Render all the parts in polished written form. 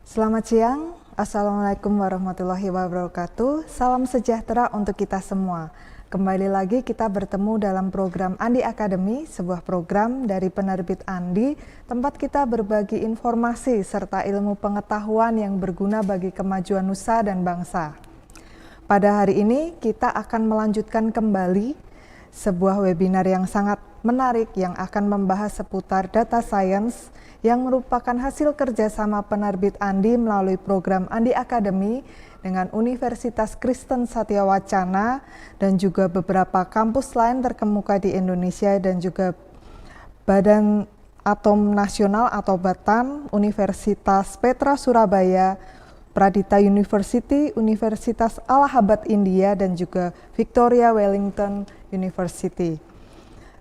Selamat siang, Assalamualaikum warahmatullahi wabarakatuh. Salam sejahtera untuk kita semua. Kembali lagi kita bertemu dalam program Andi Academy, sebuah program dari Penerbit Andi, tempat kita berbagi informasi serta ilmu pengetahuan yang berguna bagi kemajuan nusa dan bangsa. Pada hari ini kita akan melanjutkan kembali sebuah webinar yang sangat menarik yang akan membahas seputar data science yang merupakan hasil kerjasama Penerbit Andi melalui program Andi Academy dengan Universitas Kristen Satya Wacana dan juga beberapa kampus lain terkemuka di Indonesia dan juga Badan Atom Nasional atau BATAN, Universitas Petra Surabaya, Pradita University, Universitas Allahabad India, dan juga Victoria Wellington University.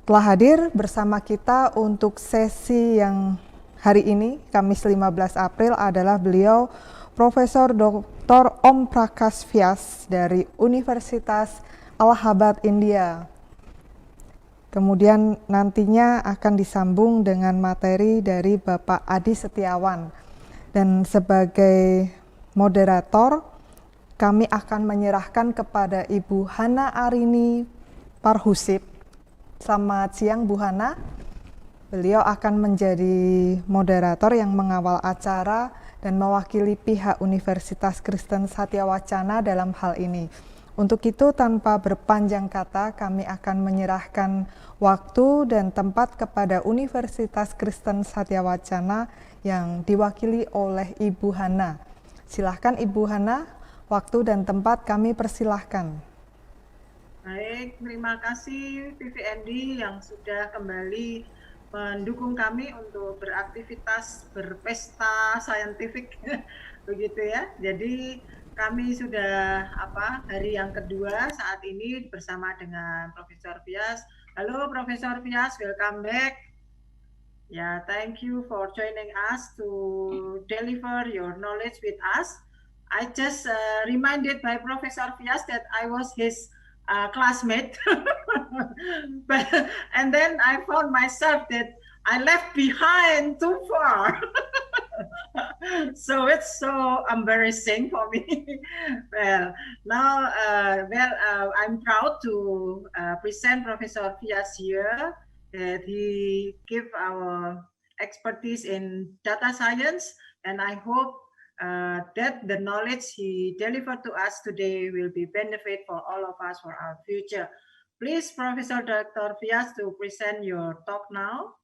Telah hadir bersama kita untuk sesi yang hari ini, Kamis 15 April, adalah beliau Profesor Dr. Om Prakash Vyas dari Universitas Allahabad India. Kemudian nantinya akan disambung dengan materi dari Bapak Adi Setiawan. Dan sebagai moderator, kami akan menyerahkan kepada Ibu Hana Arini Parhusip. Selamat siang Bu Hana. Beliau akan menjadi moderator yang mengawal acara dan mewakili pihak Universitas Kristen Satya Wacana dalam hal ini. Untuk itu, tanpa berpanjang kata, kami akan menyerahkan waktu dan tempat kepada Universitas Kristen Satya Wacana yang diwakili oleh Ibu Hana. Silahkan Ibu Hana, waktu dan tempat kami persilahkan. Baik, terima kasih PVND yang sudah kembali mendukung kami untuk beraktivitas berpesta saintifik, begitu ya. Jadi kami sudah hari yang kedua saat ini bersama dengan Profesor Vyas. Halo Profesor Vyas, welcome back. Yeah, thank you for joining us to deliver your knowledge with us. I just reminded by Professor Vyas that I was his classmate, and then I found myself that I left behind too far. So it's so embarrassing for me. Well, now, I'm proud to present Professor Vyas here. That he give our expertise in data science, and I hope that the knowledge he delivered to us today will be benefit for all of us for our future. Please, Professor Dr. Vyas, to present your talk now.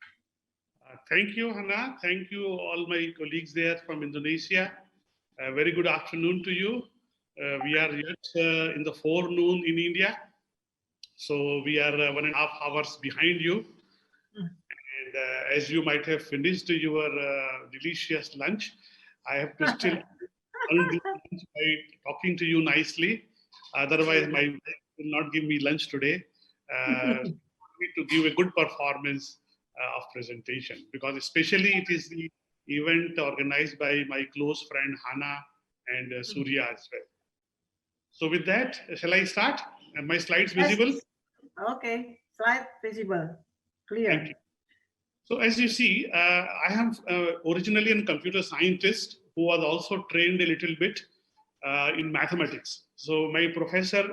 Thank you, Hannah. Thank you, all my colleagues there from Indonesia. Very good afternoon to you. We are yet in the forenoon in India. So we are 1.5 hours behind you. And as you might have finished your delicious lunch, I have to still earn this lunch by talking to you nicely. Otherwise, my wife will not give me lunch today. To give a good performance of presentation, because especially it is the event organized by my close friend Hannah and Surya as well. So with that, shall I start? Are my slides visible? Okay, slide visible, clear. Thank you. So as you see, I am originally a computer scientist who was also trained a little bit in mathematics. So my professor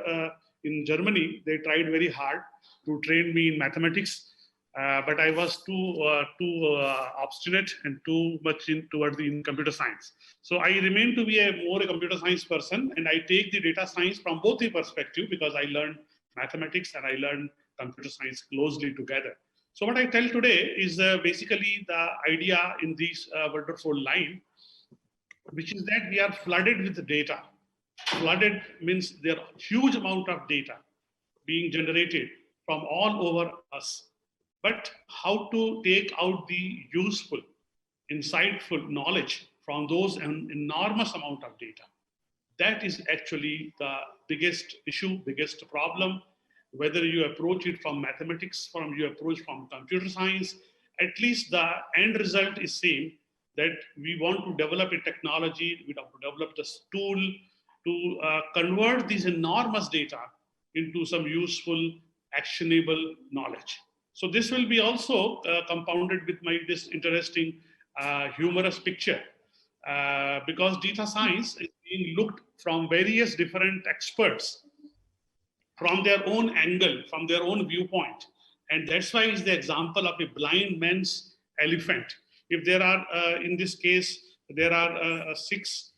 in Germany, they tried very hard to train me in mathematics, but I was too obstinate and too much towards the computer science. So I remain to be more a computer science person, and I take the data science from both the perspective, because I learned mathematics and I learned computer science closely together. So what I tell today is basically the idea in this wonderful line, which is that we are flooded with data. Flooded means there are huge amount of data being generated from all over us. But how to take out the useful, insightful knowledge from those enormous amount of data? That is actually the biggest issue, biggest problem. Whether you approach it from mathematics, you approach from computer science, at least the end result is same, that we want to develop a technology, we want to develop this tool to convert these enormous data into some useful, actionable knowledge. So this will be also compounded with this interesting humorous picture. because data science is being looked from various different experts from their own angle, from their own viewpoint. And that's why it's the example of a blind man's elephant. If there are, in this case, there are 6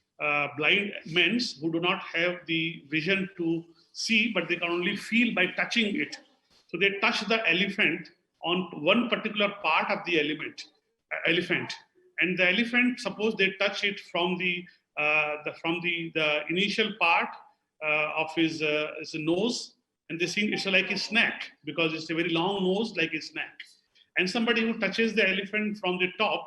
blind men who do not have the vision to see, but they can only feel by touching it. So they touch the elephant on one particular part of the elephant. And the elephant, suppose they touch it from the initial part of his nose, and they think it's like a snack because it's a very long nose, like a snack. And somebody who touches the elephant from the top,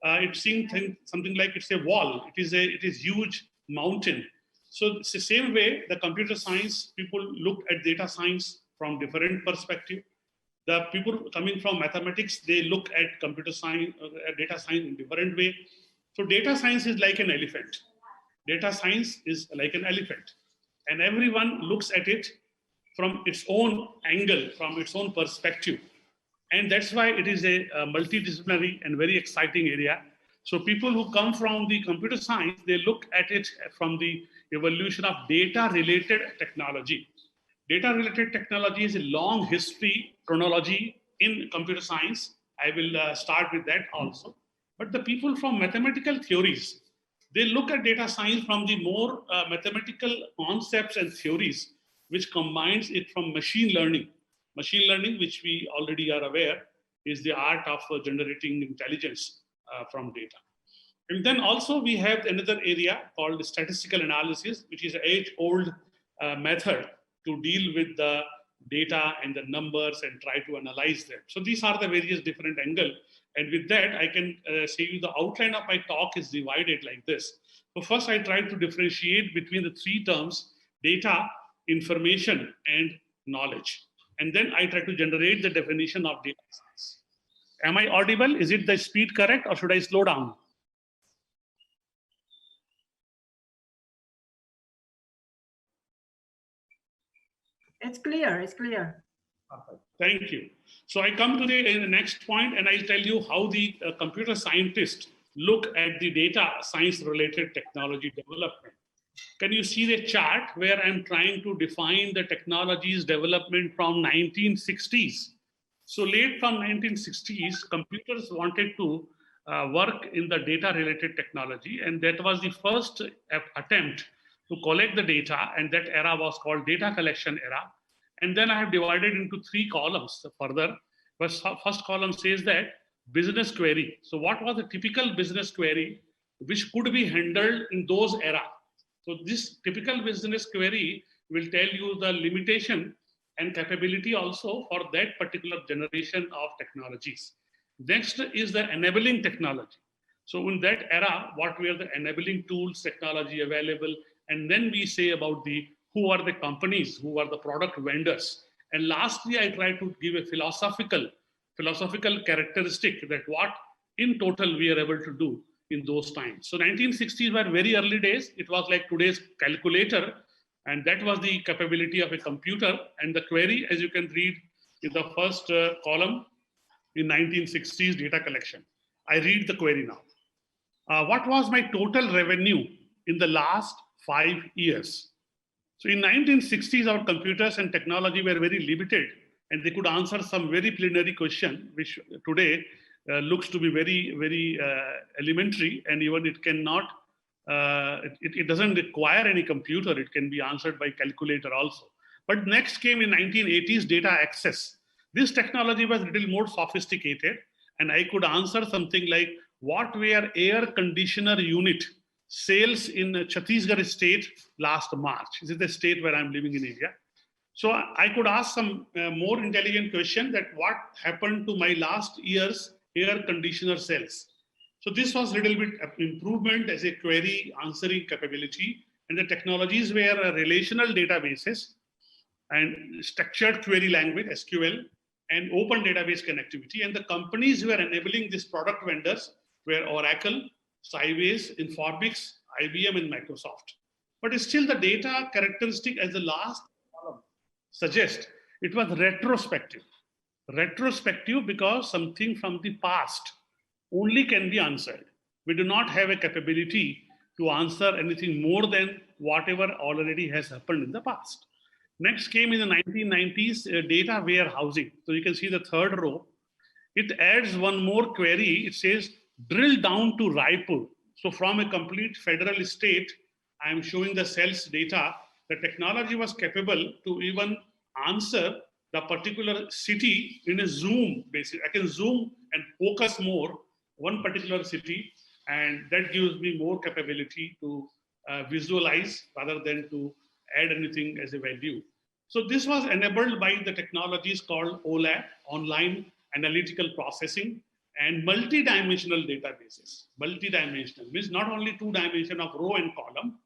it seems something like it's a wall. It is huge mountain. So it's the same way the computer science people look at data science from different perspective. The people coming from mathematics, they look at computer science, data science in different way. So data science is like an elephant. Data science is like an elephant. And everyone looks at it from its own angle, from its own perspective. And that's why it is a multidisciplinary and very exciting area. So people who come from the computer science, they look at it from the evolution of data-related technology. Data-related technology is a long history, chronology in computer science. I will start with that also. But the people from mathematical theories, they look at data science from the more mathematical concepts and theories, which combines it from machine learning. Machine learning, which we already are aware, is the art of generating intelligence from data. And then also we have another area called statistical analysis, which is an age-old method to deal with the data and the numbers and try to analyze them. So these are the various different angles. And with that, I can say you the outline of my talk is divided like this. So first, I try to differentiate between the 3 terms: data, information, and knowledge. And then I try to generate the definition of data science. Am I audible? Is it the speed correct, or should I slow down? It's clear, it's clear. Thank you. So I come to the next point, and I tell you how the computer scientists look at the data science related technology development. Can you see the chart where I'm trying to define the technology's development from 1960s? So late from 1960s, computers wanted to work in the data related technology, and that was the first attempt to collect the data, and that era was called data collection era. And then I have divided into 3 columns further. First column says that business query. So what was the typical business query which could be handled in those era? So this typical business query will tell you the limitation and capability also for that particular generation of technologies. Next is the enabling technology. So in that era, what were the enabling tools, technology available? And then we say about the who are the companies, who are the product vendors. And lastly, I try to give a philosophical characteristic that what in total we are able to do in those times. So 1960s were very early days. It was like today's calculator, and that was the capability of a computer. And the query, as you can read in the first column, in 1960s data collection. I read the query now. What was my total revenue in the last 5 years? So in 1960s, our computers and technology were very limited, and they could answer some very preliminary question, which today looks to be very, very elementary, and even it cannot, it doesn't require any computer. It can be answered by calculator also. But next came in 1980s data access. This technology was a little more sophisticated, and I could answer something like, what were air conditioner unit sales in Chhattisgarh state last March? This is the state where I'm living in India. So I could ask some more intelligent question that what happened to my last year's air conditioner sales. So this was a little bit improvement as a query answering capability, and the technologies were relational databases and structured query language, SQL, and open database connectivity. And the companies who were enabling these product vendors were Oracle, Sybase, Informix, IBM, and Microsoft. But still the data characteristic as the last column suggests it was retrospective. Retrospective because something from the past only can be answered. We do not have a capability to answer anything more than whatever already has happened in the past. Next came in the 1990s, data warehousing. So you can see the third row. It adds one more query. It says, drill down to Raipur. So from a complete federal state, I am showing the cells data. The technology was capable to even answer the particular city in a zoom basis. I can zoom and focus more one particular city, and that gives me more capability to visualize rather than to add anything as a value. So this was enabled by the technologies called OLAP, online analytical processing, and multi-dimensional databases. Multi-dimensional means not only 2 dimension of row and column,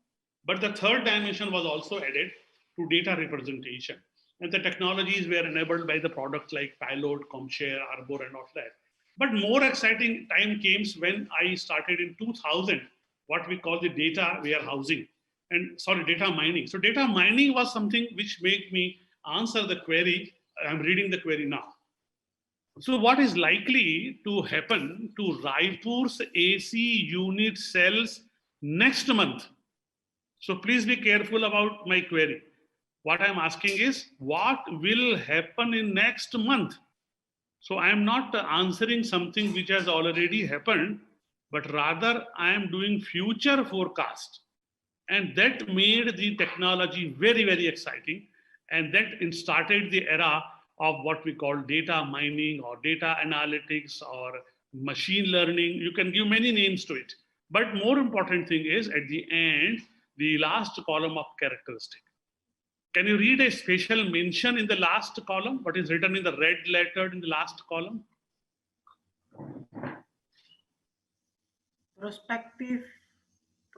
but the third dimension was also added to data representation. And the technologies were enabled by the products like Pilot, ComShare, Arbor, and all that. But more exciting time came when I started in 2000, what we call the data warehousing, and sorry, data mining. So data mining was something which made me answer the query. I'm reading the query now. So what is likely to happen to Raipur's AC unit cells next month? So please be careful about my query. What I'm asking is, what will happen in next month? So I am not answering something which has already happened, but rather I am doing future forecast. And that made the technology very, very exciting. And that started the era of what we call data mining or data analytics or machine learning. You can give many names to it. But more important thing is at the end, the last column of characteristic. Can you read a special mention in the last column? What is written in the red letter in the last column? Prospective,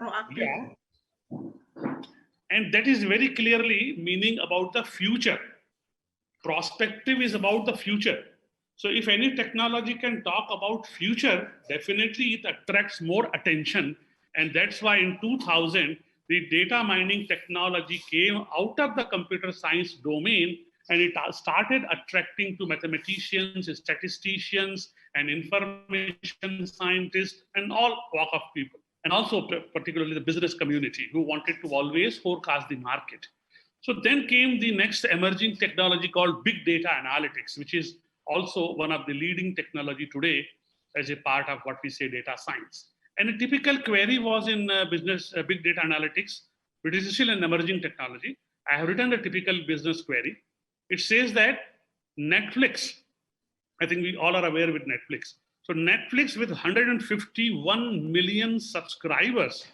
proactive. Yeah. And that is very clearly meaning about the future. Prospective is about the future. So if any technology can talk about future, definitely it attracts more attention. And that's why in 2000, the data mining technology came out of the computer science domain, and it started attracting to mathematicians, statisticians, and information scientists, and all walk of people. And also particularly the business community who wanted to always forecast the market. So then came the next emerging technology called big data analytics, which is also one of the leading technology today as a part of what we say data science. And a typical query was in business big data analytics, which is still an emerging technology. I have written a typical business query. It says that Netflix, I think we all are aware with Netflix. So Netflix with 151 million subscribers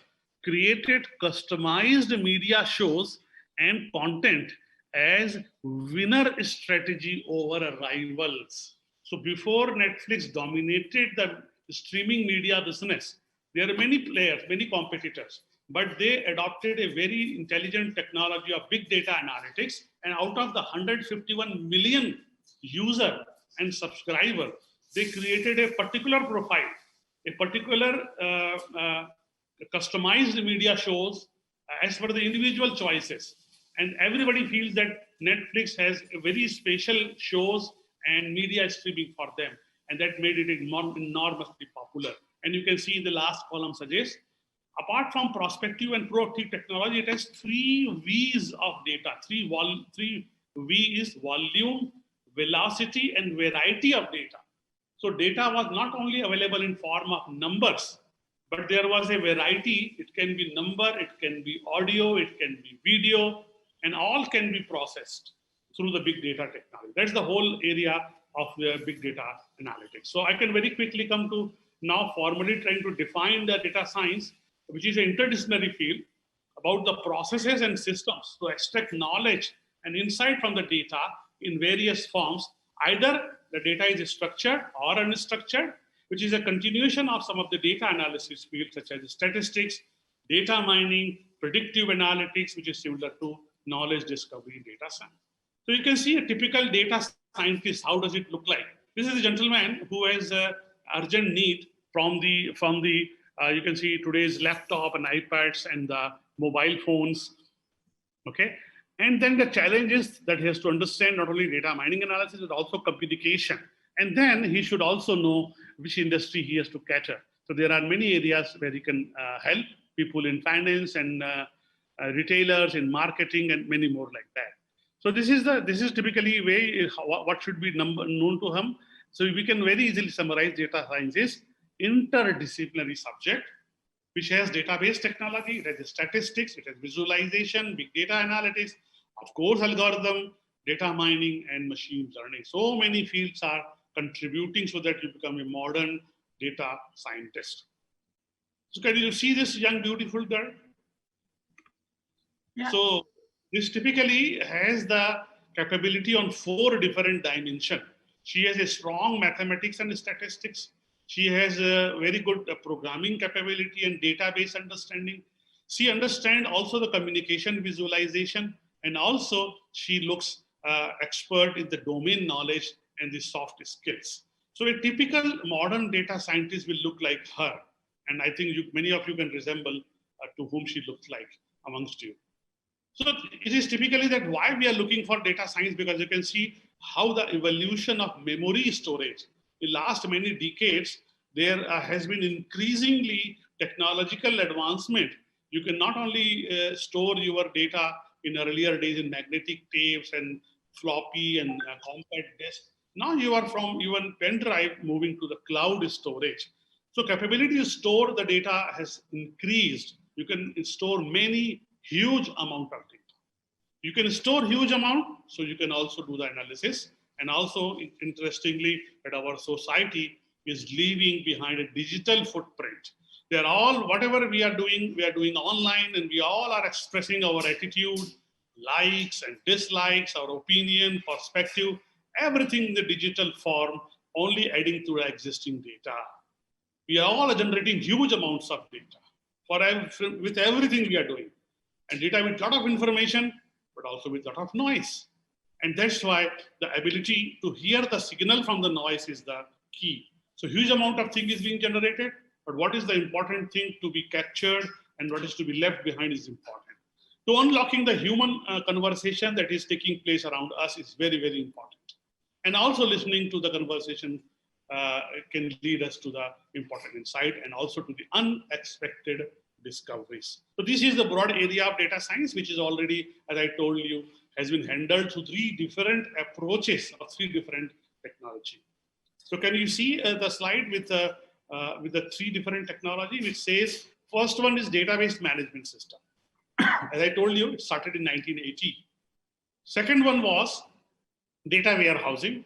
created customized media shows and content as winner strategy over rivals. So before Netflix dominated the streaming media business, there are many players, many competitors, but they adopted a very intelligent technology of big data analytics, and out of the 151 million user and subscriber, they created a particular profile, a particular customized media shows as per the individual choices. And everybody feels that Netflix has a very special shows and media streaming for them. And that made it enormously popular. And you can see in the last column suggests, apart from prospective and proactive technology, it has 3 V's of data. 3 V is volume, velocity, and variety of data. So data was not only available in form of numbers, but there was a variety. It can be number, it can be audio, it can be video, and all can be processed through the big data technology. That's the whole area of the big data analytics. So I can very quickly come to now formally trying to define the data science, which is an interdisciplinary field about the processes and systems to extract knowledge and insight from the data in various forms. Either the data is structured or unstructured, which is a continuation of some of the data analysis fields such as statistics, data mining, predictive analytics, which is similar to knowledge discovery data science. So you can see a typical data scientist. How does it look like? This is a gentleman who has urgent need from the you can see today's laptop and iPads and the mobile phones. Okay. And then the challenge is that he has to understand not only data mining analysis, but also communication. And then he should also know which industry he has to cater. So there are many areas where you can help people in finance and retailers, in marketing, and many more like that. So this is typically way what should be known to him. So we can very easily summarize data science is interdisciplinary subject which has database technology, it has statistics, it has visualization, big data analytics, of course algorithm, data mining, and machine learning. So many fields are contributing so that you become a modern data scientist. So can you see this young beautiful girl? Yeah. So this typically has the capability on 4 different dimensions. She has a strong mathematics and statistics. She has a very good programming capability and database understanding. She understands also the communication visualization, and also she looks expert in the domain knowledge and the soft skills. So a typical modern data scientist will look like her. And I think many of you can resemble to whom she looks like amongst you. So it is typically that why we are looking for data science, because you can see how the evolution of memory storage in last many decades, there has been increasingly technological advancement. You can not only store your data in earlier days in magnetic tapes and floppy and compact disk. Now you are from even pen drive moving to the cloud storage. So capability to store the data has increased. You can store many huge amount of data. You can store huge amount, so you can also do the analysis. And also, interestingly, that our society is leaving behind a digital footprint. They're all, whatever we are doing online, and we all are expressing our attitude, likes and dislikes, our opinion, perspective, everything in the digital form, only adding to the existing data. We are all generating huge amounts of data with everything we are doing. And data with a lot of information, but also with a lot of noise. And that's why the ability to hear the signal from the noise is the key. So huge amount of thing is being generated, but what is the important thing to be captured and what is to be left behind is important. To unlocking the human conversation that is taking place around us is very, very important. And also listening to the conversation can lead us to the important insight and also to the unexpected discoveries. So this is the broad area of data science, which is already, as I told you, has been handled through 3 different approaches or 3 different technology. So can you see the slide with the 3 different technology, which says first one is database management system. As I told you, it started in 1980. Second one was data warehousing,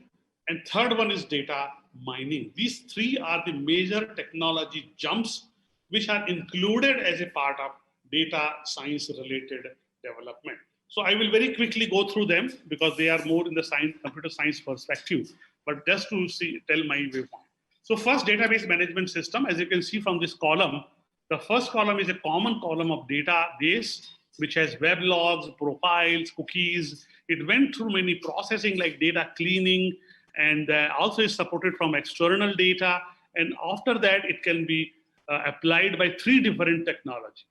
and third one is data mining. These 3 are the major technology jumps which are included as a part of data science related development. So I will very quickly go through them because they are more in the computer science perspective, but just to tell my viewpoint. So first, database management system, as you can see from this column, the first column is a common column of database, which has web logs, profiles, cookies. It went through many processing like data cleaning, and also is supported from external data. And after that, it can be applied by 3 different technology.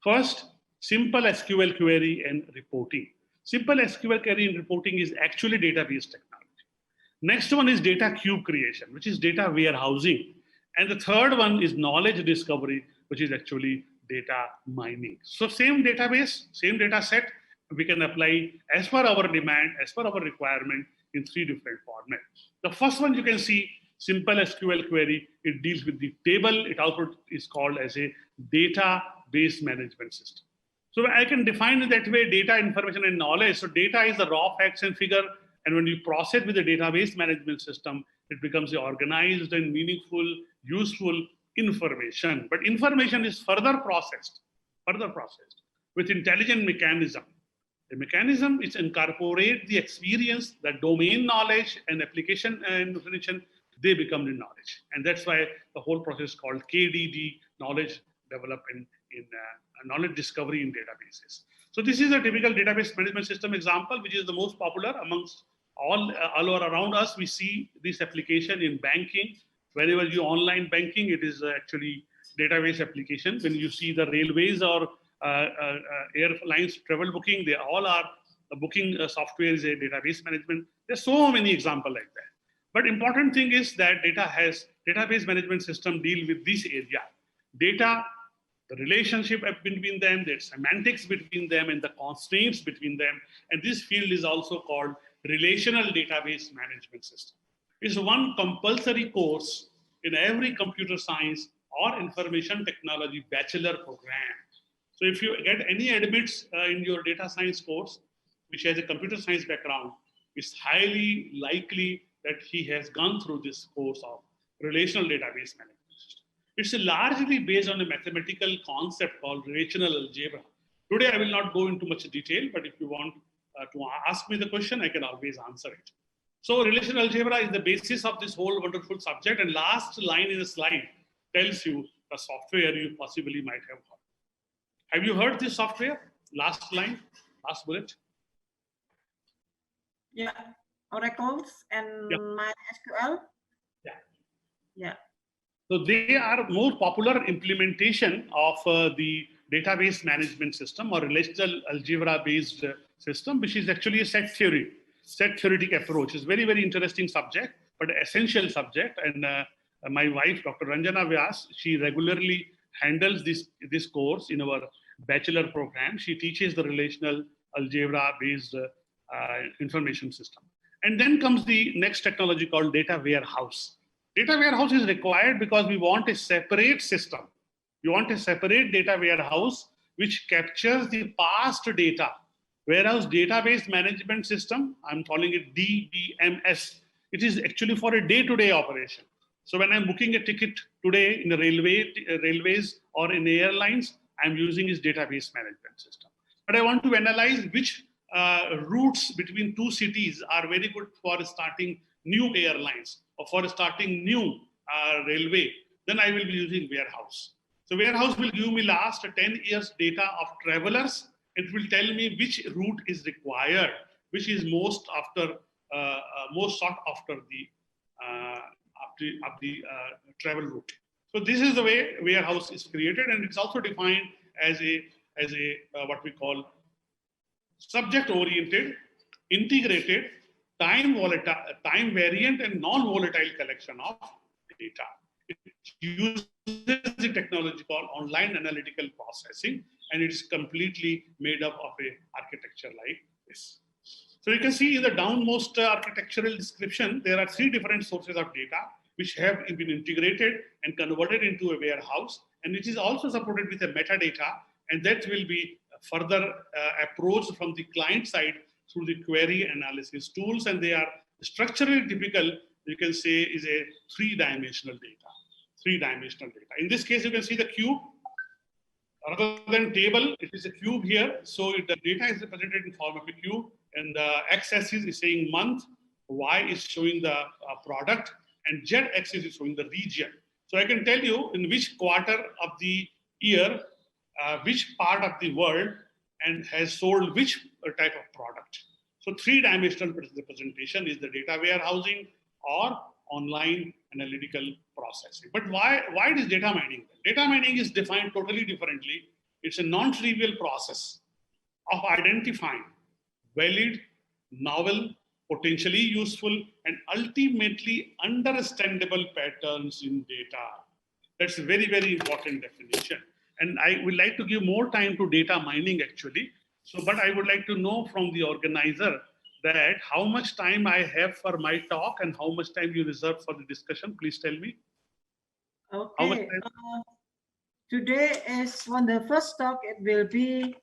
First, simple SQL query and reporting. Simple SQL query and reporting is actually database technology. Next one is data cube creation, which is data warehousing. And the third one is knowledge discovery, which is actually data mining. So same database, same data set, we can apply as per our demand, as per our requirement in 3 different formats. The first one you can see, simple SQL query, it deals with the table. It also is called as a database management system. So I can define it that way, data, information, and knowledge. So data is the raw facts and figure. And when you process with the database management system, it becomes organized and meaningful, useful information. But information is further processed with intelligent mechanism. The mechanism is incorporate the experience, the domain knowledge and application and definition, they become the knowledge. And that's why the whole process is called KDD, knowledge development in knowledge discovery in databases. So this is a typical database management system example, which is the most popular amongst all around us. We see this application in banking. Whenever you online banking, it is actually database application. When you see the railways or airlines travel booking, they all are the booking software is a database management. There's so many examples like that. But important thing is that database management system deal with this area. Data, the relationship between them, the semantics between them, and the constraints between them. And this field is also called relational database management system. It's one compulsory course in every computer science or information technology bachelor program. So if you get any admits in your data science course, which has a computer science background, it's highly likely that he has gone through this course of relational database management. It's largely based on a mathematical concept called relational algebra. Today, I will not go into much detail, but if you want to ask me the question, I can always answer it. So relational algebra is the basis of this whole wonderful subject, and last line in the slide tells you the software you possibly might have heard. Have you heard this software? Last line, last bullet. Yeah, oracles and MySQL. Yeah. Yeah. So they are more popular implementation of the database management system or relational algebra based system, which is actually a set theoretic approach. It's very, very interesting subject, but essential subject. And my wife, Dr. Ranjana Vyas, she regularly handles this course in our bachelor program. She teaches the relational algebra based information system. And then comes the next technology called data warehouse. Data warehouse is required because we want a separate system. We want a separate data warehouse which captures the past data. Whereas database management system, I'm calling it DBMS, it is actually for a day-to-day operation. So when I'm booking a ticket today in the railways or in the airlines, I'm using this database management system. But I want to analyze which routes between two cities are very good for starting new airlines or for starting new railway, then I will be using warehouse. So warehouse will give me last 10 years data of travelers. It will tell me which route is required, which is most sought after the travel route. So this is the way warehouse is created, and it's also defined as a what we call subject-oriented, integrated, time variant, and non-volatile collection of data. It uses the technology called online analytical processing, and it's completely made up of a architecture like this. So you can see in the downmost architectural description, there are 3 different sources of data which have been integrated and converted into a warehouse, and it is also supported with a metadata, and that will be further approached from the client side through the query analysis tools, and they are structurally typical, you can say, is a 3-dimensional data. 3-dimensional data. In this case, you can see the cube. Rather than table, it is a cube here. So the data is represented in form of a cube, and the x-axis is saying month, y is showing the product, and z-axis is showing the region. So I can tell you in which quarter of the year, which part of the world and has sold which type of product. So 3-dimensional representation is the data warehousing or online analytical processing. But why it is data mining? Data mining is defined totally differently. It's a non-trivial process of identifying valid, novel, potentially useful, and ultimately understandable patterns in data. That's a very, very important definition. And I would like to give more time to data mining actually. So, but I would like to know from the organizer that how much time I have for my talk and how much time you reserve for the discussion. Please tell me. Okay. Today is on the first talk. It will be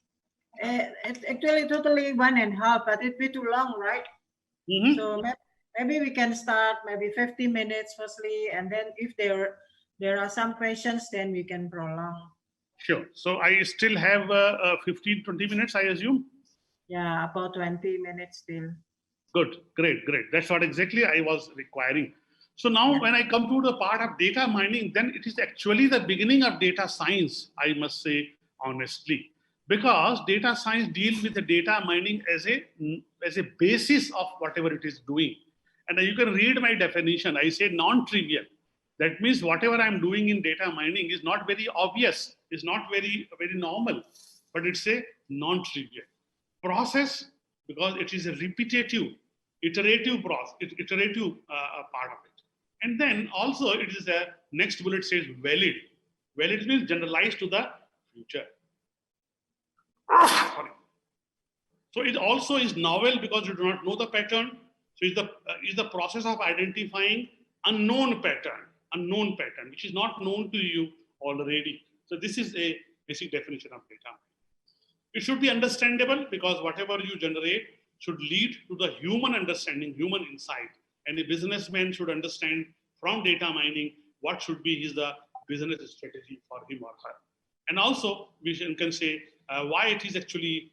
actually totally 1.5, but it'd be too long, right? Mm-hmm. So maybe we can start maybe 50 minutes firstly, and then if there are some questions, then we can prolong. Sure. So I still have 15, 20 minutes, I assume? Yeah, about 20 minutes still. Good, great. That's what exactly I was requiring. So now when I come to the part of data mining, then it is actually the beginning of data science, I must say honestly, because data science deals with the data mining as a basis of whatever it is doing. And you can read my definition. I say non-trivial. That means whatever I'm doing in data mining is not very obvious, is not very normal, but it's a non-trivial process because it is a repetitive iterative process, iterative part of it. And then also it is a next bullet says valid. Valid means generalized to the future. Sorry. So it also is novel because you do not know the pattern. So it's the process of identifying unknown pattern, which is not known to you already. So this is a basic definition of data. It should be understandable because whatever you generate should lead to the human understanding, human insight. And a businessman should understand from data mining what should be the business strategy for him or her. And also we can say why it is actually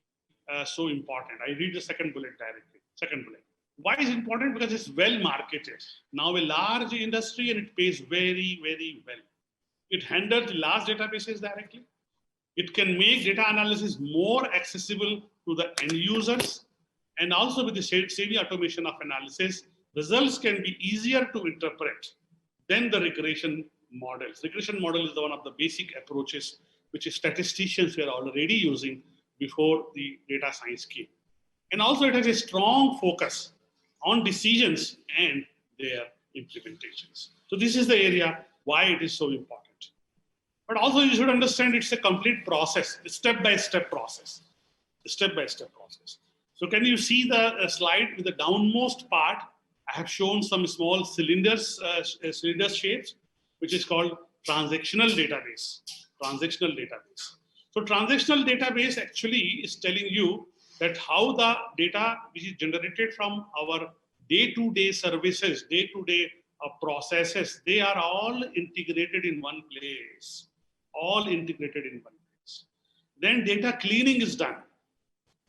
so important. I read the second bullet directly. Second bullet. Why is it important? Because it's well marketed. Now a large industry and it pays very, very well. It handles large databases directly. It can make data analysis more accessible to the end users. And also with the savvy automation of analysis, results can be easier to interpret than the regression models. Regression model is one of the basic approaches which statisticians were already using before the data science came. And also it has a strong focus on decisions and their implementations. So this is the area why it is so important. But also you should understand it's a complete process, a step-by-step process, a step-by-step process. So can you see the slide with the downmost part? I have shown some small cylinders, cylinder shapes, which is called transactional database. Transactional database. So transactional database actually is telling you that how the data which is generated from our day-to-day services, day-to-day processes, they are all integrated in one place. All integrated in one place. Then data cleaning is done.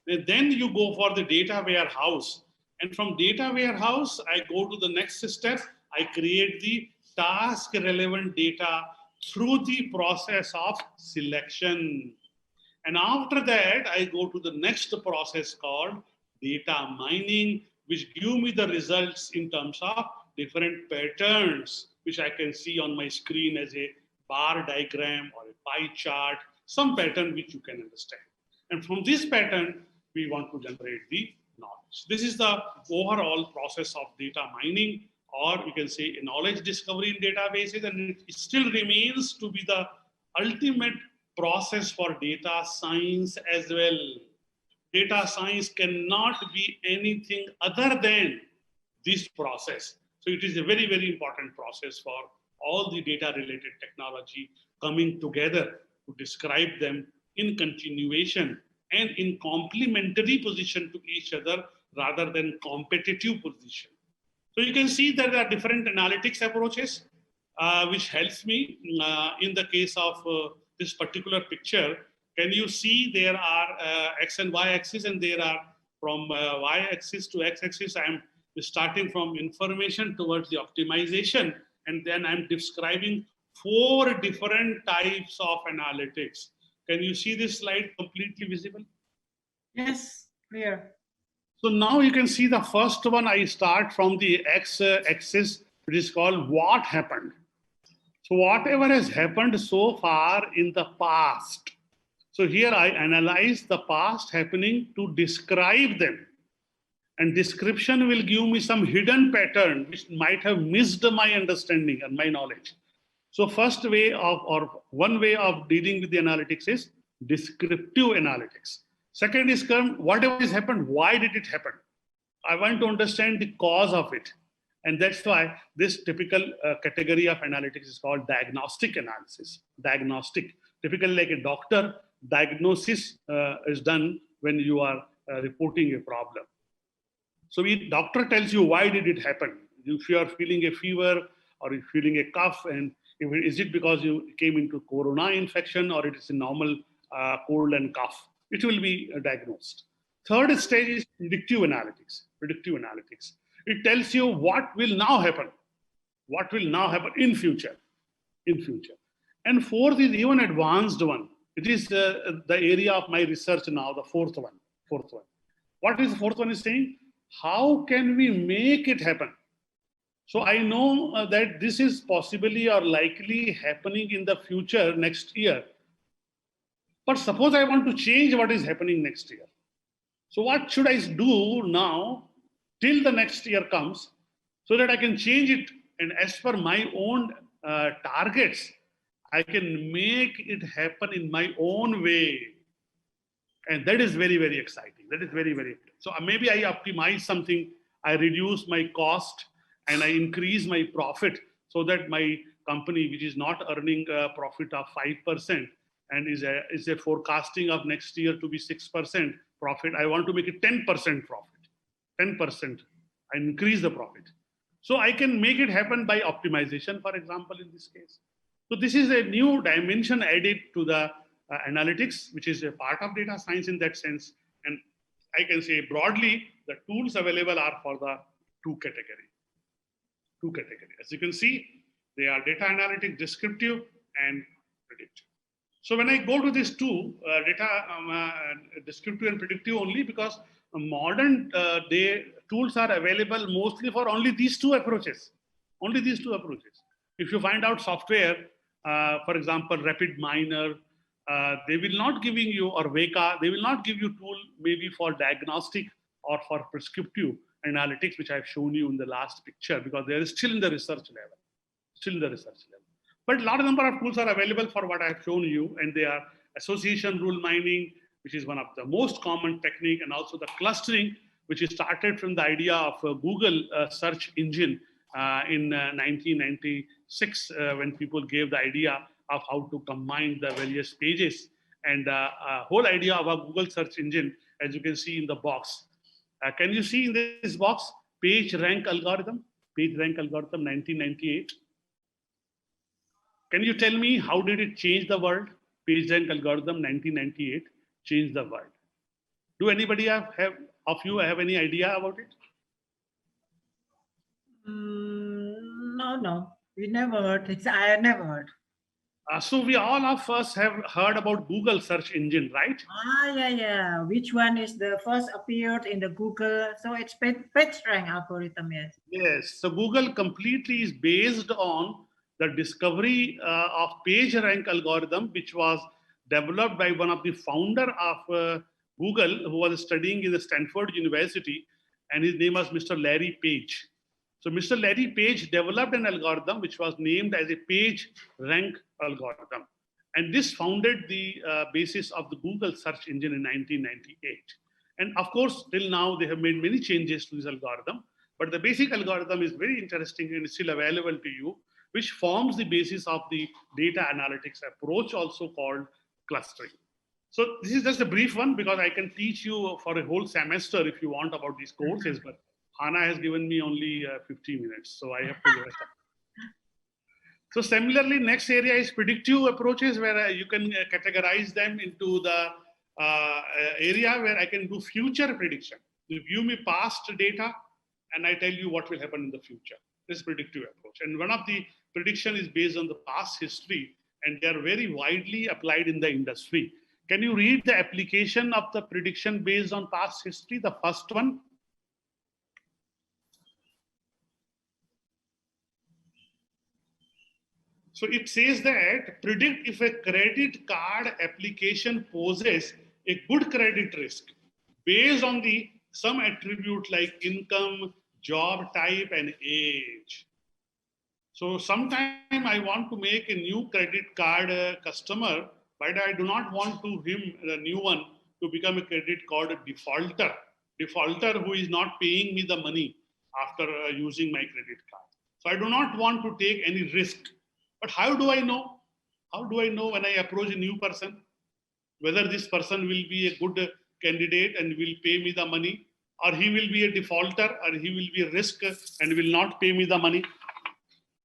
And then you go for the data warehouse. And from data warehouse, I go to the next step. I create the task relevant data through the process of selection. And after that, I go to the next process called data mining, which give me the results in terms of different patterns, which I can see on my screen as a bar diagram or a pie chart, some pattern which you can understand. And from this pattern, we want to generate the knowledge. This is the overall process of data mining, or you can say knowledge discovery in databases, and it still remains to be the ultimate process for data science as well. Data science cannot be anything other than this process. So it is a very, very important process for all the data related technology coming together to describe them in continuation and in complementary position to each other rather than competitive position. So you can see that there are different analytics approaches which helps me in the case of this particular picture. Can you see there are X and Y axis, and there are from Y axis to X axis, I'm starting from information towards the optimization, and then I'm describing 4 different types of analytics. Can you see this slide completely visible? Yes, clear. So now you can see the first one. I start from the X axis, which is called what happened. So whatever has happened so far in the past. So here I analyze the past happening to describe them. And description will give me some hidden pattern which might have missed my understanding and my knowledge. So first way of, or one way of dealing with the analytics is descriptive analytics. Second is whatever has happened, why did it happen? I want to understand the cause of it. And that's why this typical category of analytics is called diagnostic analysis. Diagnostic, typically like a doctor, diagnosis is done when you are reporting a problem. So the doctor tells you why did it happen. If you are feeling a fever or you're feeling a cough, and is it because you came into corona infection or it is a normal cold and cough, it will be diagnosed. Third stage is predictive analytics. Predictive analytics. It tells you what will now happen. What will now happen in future. In future. And fourth is even advanced one. It is the area of my research now, the fourth one. What is the fourth one is saying? How can we make it happen? So I know that this is possibly or likely happening in the future next year. But suppose I want to change what is happening next year. So what should I do now till the next year comes, so that I can change it, and as per my own targets, I can make it happen in my own way. And that is very, very exciting. That is very, very. So maybe I optimize something, I reduce my cost, and I increase my profit, so that my company, which is not earning a profit of 5% and is a forecasting of next year to be 6% profit, I want to make it 10% profit. 10%. I increase the profit. So I can make it happen by optimization, for example, in this case. So this is a new dimension added to the analytics, which is a part of data science in that sense. And I can say broadly, the tools available are for the two categories. As you can see, they are data analytics, descriptive, and predictive. So when I go to these two, descriptive and predictive only, because modern day tools are available mostly for only these two approaches. Only these two approaches. If you find out software, for example, RapidMiner, they will not giving you, or Veka, they will not give you tool maybe for diagnostic or for prescriptive analytics, which I've shown you in the last picture, because they are still in the research level. But a lot of number of tools are available for what I've shown you, and they are association rule mining, which is one of the most common technique, and also the clustering, which is started from the idea of Google search engine in 1996, when people gave the idea of how to combine the various pages. And whole idea of a Google search engine, as you can see in the box. Can you see in this box, page rank algorithm? Page rank algorithm, 1998. Can you tell me how did it change the world? Page rank algorithm, 1998, changed the world. Do anybody of you have any idea about it? No, we never heard. I never heard. So we all of us have heard about Google search engine, right? Yeah. Which one is the first appeared in the Google? So it's page rank algorithm, yes. Yes. So Google completely is based on the discovery of page rank algorithm, which was developed by one of the founder of Google, who was studying in the Stanford University, and his name was Mr. Larry Page. So Mr. Larry Page developed an algorithm which was named as a page rank algorithm. And this founded the basis of the Google search engine in 1998. And of course, till now, they have made many changes to this algorithm. But the basic algorithm is very interesting and is still available to you, which forms the basis of the data analytics approach, also called clustering. So this is just a brief one, because I can teach you for a whole semester if you want about these courses, but Hannah has given me only 50 minutes, so I have to rest up. So similarly, next area is predictive approaches, where you can categorize them into the area where I can do future prediction. You give me past data, and I tell you what will happen in the future. This predictive approach. And one of the prediction is based on the past history, and they are very widely applied in the industry. Can you read the application of the prediction based on past history, the first one? So it says that predict if a credit card application poses a good credit risk based on some attribute like income, job type, and age. So sometime I want to make a new credit card customer, but I do not want the new one, to become a credit card defaulter who is not paying me the money after using my credit card. So I do not want to take any risk. But how do I know? How do I know when I approach a new person whether this person will be a good candidate and will pay me the money, or he will be a defaulter, or he will be a risk and will not pay me the money?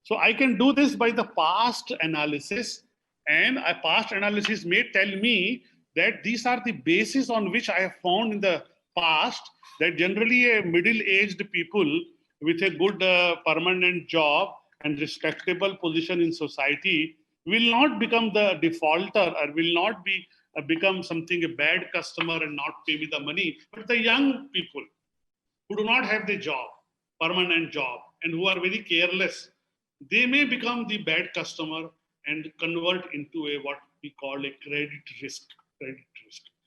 So I can do this by the past analysis, and a past analysis may tell me that these are the basis on which I have found in the past that generally a middle-aged people with a good permanent job and respectable position in society will not become the defaulter, or will not be become something a bad customer and not pay me the money. But the young people who do not have the job, permanent job, and who are very careless, they may become the bad customer and convert into a what we call a credit risk.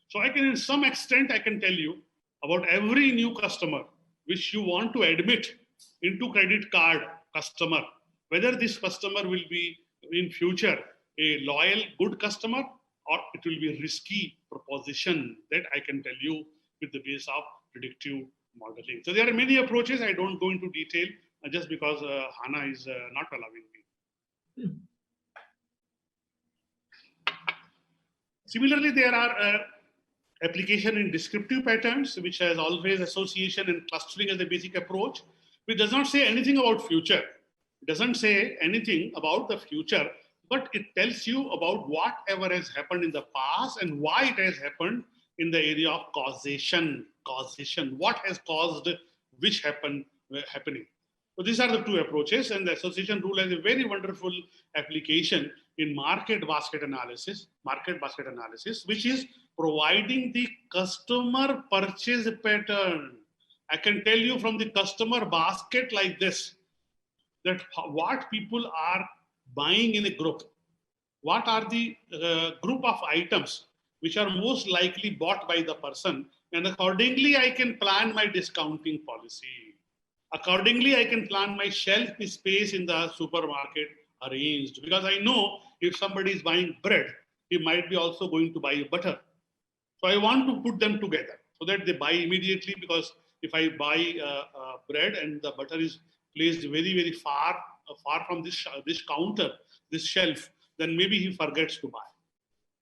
So I can, in some extent, I can tell you about every new customer which you want to admit into credit card customer, whether this customer will be in future a loyal, good customer, or it will be a risky proposition, that I can tell you with the base of predictive modeling. So there are many approaches. I don't go into detail just because Hannah is not allowing me. Similarly, there are application in descriptive patterns, which has always association and clustering as a basic approach, which does not say anything about future. It doesn't say anything about the future, but it tells you about whatever has happened in the past and why it has happened in the area of causation. What has caused which happening. So these are the two approaches, and the association rule has a very wonderful application in market basket analysis, which is providing the customer purchase pattern. I can tell you from the customer basket like this, that what people are buying in a group, what are the group of items which are most likely bought by the person, and accordingly I can plan my discounting policy. Accordingly, I can plan my shelf space in the supermarket arranged, because I know if somebody is buying bread, he might be also going to buy butter. So I want to put them together so that they buy immediately, because if I buy bread and the butter is placed very, very far from this counter, this shelf, then maybe he forgets to buy.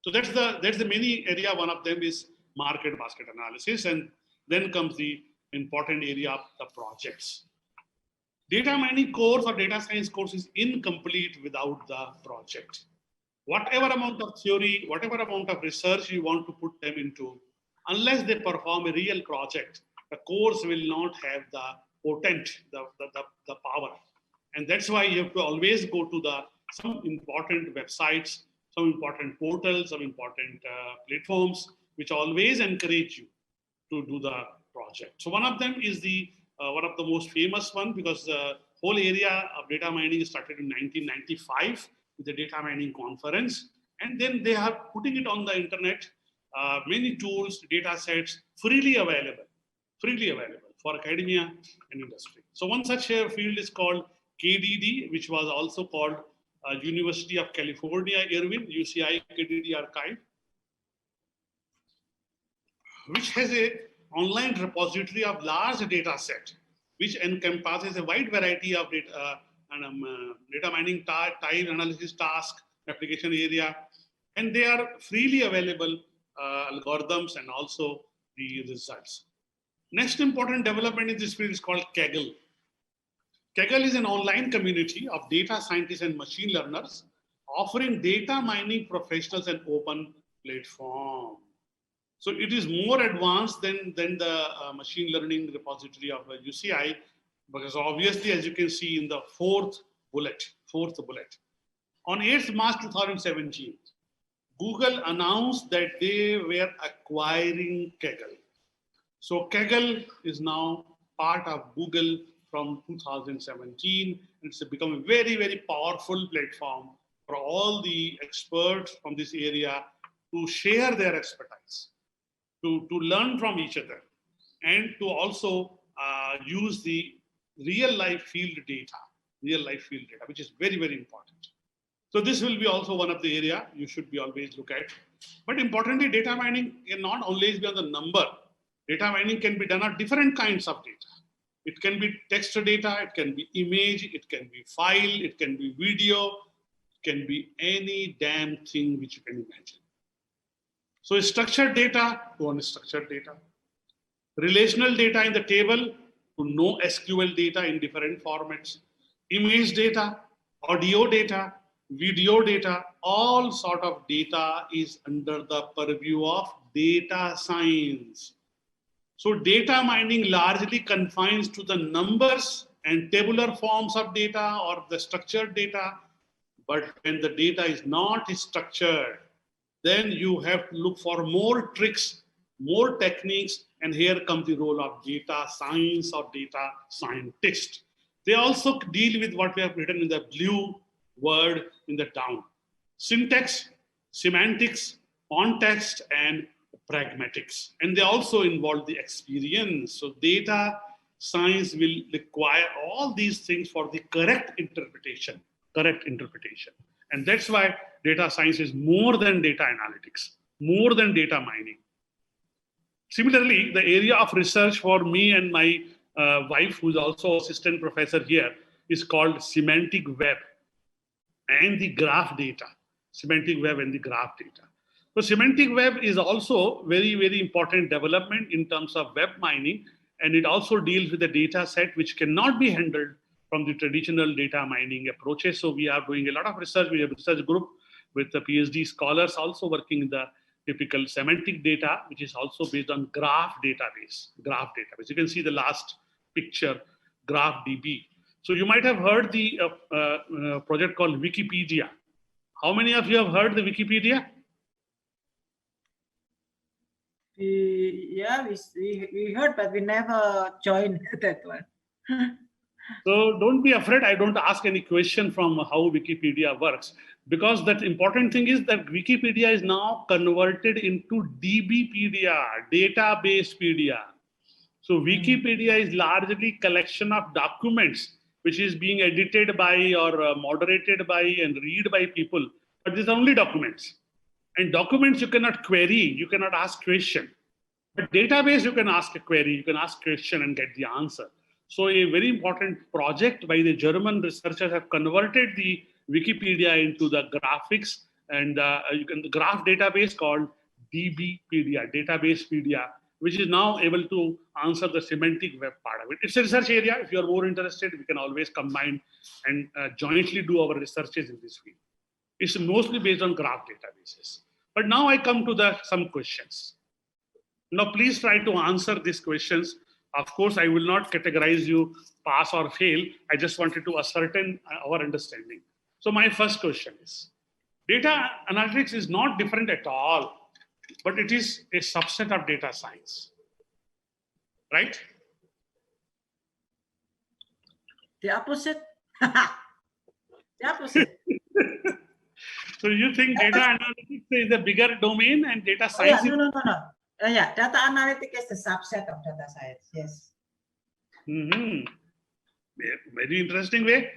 So that's the many area. One of them is market basket analysis, and then comes the important area of the projects. Data mining course or data science course is incomplete without the project. Whatever amount of theory, whatever amount of research you want to put them into, unless they perform a real project, the course will not have the potent, the power. And that's why you have to always go to some important websites, some important portals, some important platforms, which always encourage you to do the project. So one of them is one of the most famous one, because the whole area of data mining started in 1995 with the data mining conference. And then they are putting it on the internet, many tools, data sets, freely available for academia and industry. So one such field is called KDD, which was also called University of California, Irvine, UCI KDD archive, which has a online repository of large data set, which encompasses a wide variety of data mining type, analysis task, application area, and they are freely available algorithms and also the results. Next important development in this field is called Kaggle. Kaggle is an online community of data scientists and machine learners offering data mining professionals an open platform. So it is more advanced than the machine learning repository of UCI, because obviously, as you can see in the fourth bullet. On 8th March 2017, Google announced that they were acquiring Kaggle. So Kaggle is now part of Google from 2017. It's become a very, very powerful platform for all the experts from this area to share their expertise, to learn from each other, and to also use the real life field data, which is very, very important. So this will be also one of the area you should be always look at. But importantly, data mining can not always be on the number. Data mining can be done on different kinds of data. It can be text data, it can be image, it can be file, it can be video, it can be any damn thing which you can imagine. So structured data to unstructured data, relational data in the table to no SQL data in different formats, image data, audio data, video data, all sort of data is under the purview of data science. So data mining largely confines to the numbers and tabular forms of data or the structured data. But when the data is not structured, then you have to look for more tricks, more techniques, and here comes the role of data science or data scientist. They also deal with what we have written in the blue word in the down: syntax, semantics, context, and pragmatics. And they also involve the experience. So data science will require all these things for the correct interpretation. And that's why data science is more than data analytics, more than data mining. Similarly, the area of research for me and my wife, who's also assistant professor here, is called semantic web and the graph data. Semantic web and the graph data. So semantic web is also very, very important development in terms of web mining, and it also deals with a data set which cannot be handled from the traditional data mining approaches. So we are doing a lot of research. We have a research group with the PhD scholars also working in the typical semantic data, which is also based on graph database. You can see the last picture, graph DB. So you might have heard the project called Wikipedia. How many of you have heard the Wikipedia? We heard, but we never joined that one. So don't be afraid. I don't ask any question from how Wikipedia works, because that important thing is that Wikipedia is now converted into DBpedia, databasepedia. So Wikipedia is largely collection of documents which is being edited by or moderated by and read by people, but these are only documents. And documents you cannot query, you cannot ask question. But database you can ask a query, you can ask question and get the answer. So a very important project by the German researchers have converted the Wikipedia into the graphics and the graph database called DBpedia, databasepedia, which is now able to answer the semantic web part of it. It's a research area. If you're more interested, we can always combine and jointly do our researches in this field. It's mostly based on graph databases. But now I come to some questions. Now, please try to answer these questions. Of course, I will not categorize you pass or fail. I just wanted to ascertain our understanding. So my first question is, data analytics is not different at all, but it is a subset of data science, right? The opposite. The opposite. So you think data analytics is a bigger domain and data science? Oh, yeah, no. Yeah, data analytics is a subset of data science. Yes. Very interesting way.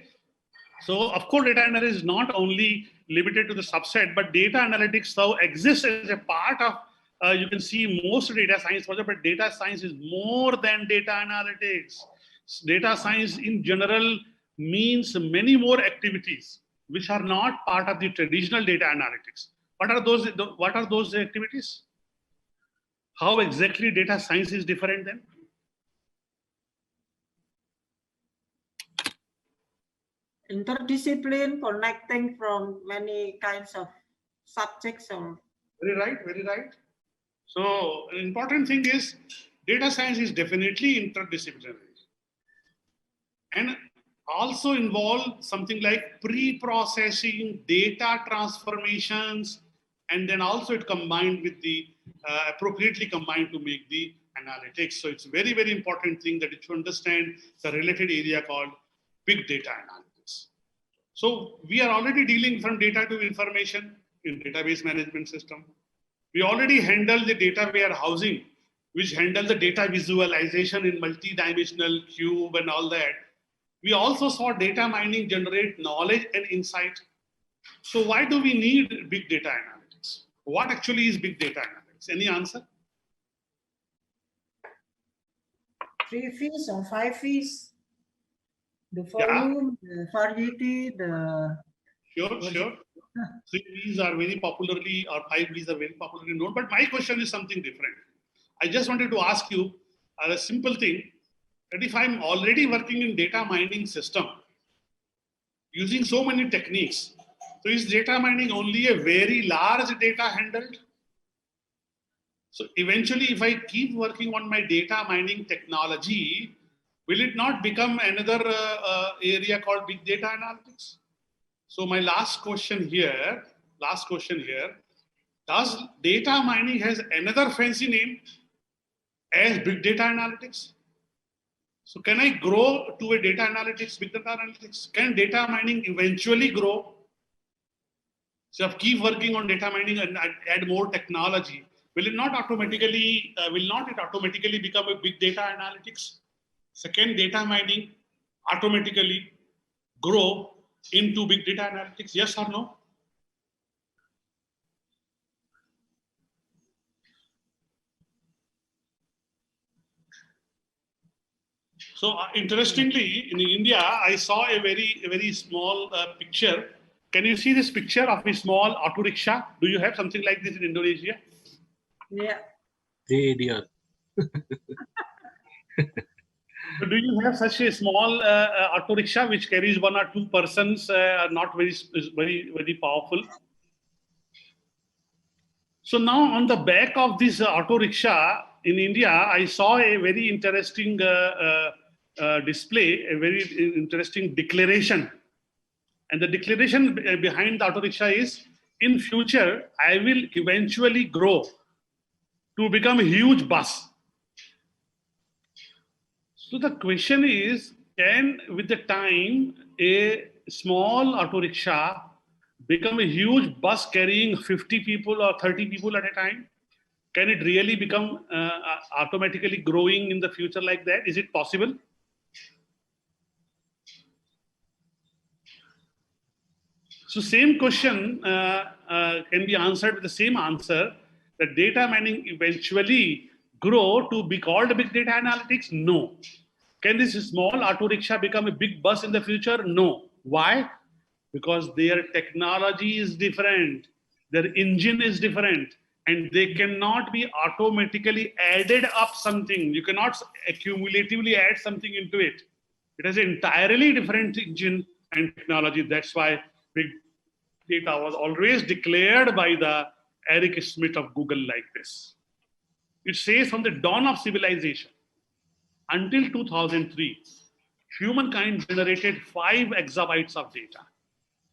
So of course, data analytics is not only limited to the subset, but data analytics now exists as a part of, you can see most data science project, but data science is more than data analytics. Data science in general means many more activities which are not part of the traditional data analytics. What are those activities? How exactly data science is different then? Interdiscipline, connecting from many kinds of subjects. Or very right. So an important thing is data science is definitely interdisciplinary and also involve something like pre-processing, data transformations, and then also it combined with the appropriately combined to make the analytics. So it's very, very important thing that you should understand the related area called big data analytics. So we are already dealing from data to information in database management system. We already handle the data warehousing, which handle the data visualization in multi-dimensional cube and all that. We also saw data mining generate knowledge and insight. So why do we need big data analytics? What actually is big data analytics? Any answer? 3 V's or 5 V's? The volume, the variety, the... Sure. 3 V's are very popularly, or 5 V's are very popularly known. But my question is something different. I just wanted to ask you a simple thing, that if I'm already working in data mining system, using so many techniques, so is data mining only a very large data handled? So eventually, if I keep working on my data mining technology, will it not become another area called big data analytics? So my last question here, does data mining has another fancy name as big data analytics? So can I grow to a data analytics, big data analytics? Can data mining eventually grow? So if I keep working on data mining and add more technology, will it automatically become a big data analytics? Second, data mining automatically grow into big data analytics? Yes or no? So interestingly, in India, I saw a very small picture. Can you see this picture of a small auto rickshaw? Do you have something like this in Indonesia? Yeah. The idiot. So do you have such a small auto rickshaw which carries one or two persons, not very powerful? So now on the back of this auto rickshaw in India, I saw a very interesting display, a very interesting declaration. And the declaration behind the auto rickshaw is, in future, I will eventually grow to become a huge bus. So the question is, can with the time a small auto rickshaw become a huge bus carrying 50 people or 30 people at a time? Can it really become automatically growing in the future like that? Is it possible? So same question can be answered with the same answer, that data mining eventually grow to be called big data analytics? No. Can this small auto rickshaw become a big bus in the future? No. Why? Because their technology is different, their engine is different, and they cannot be automatically added up something. You cannot accumulatively add something into it. It has an entirely different engine and technology. That's why big data was always declared by the Eric Schmidt of Google like this. It says from the dawn of civilization until 2003, humankind generated 5 exabytes of data.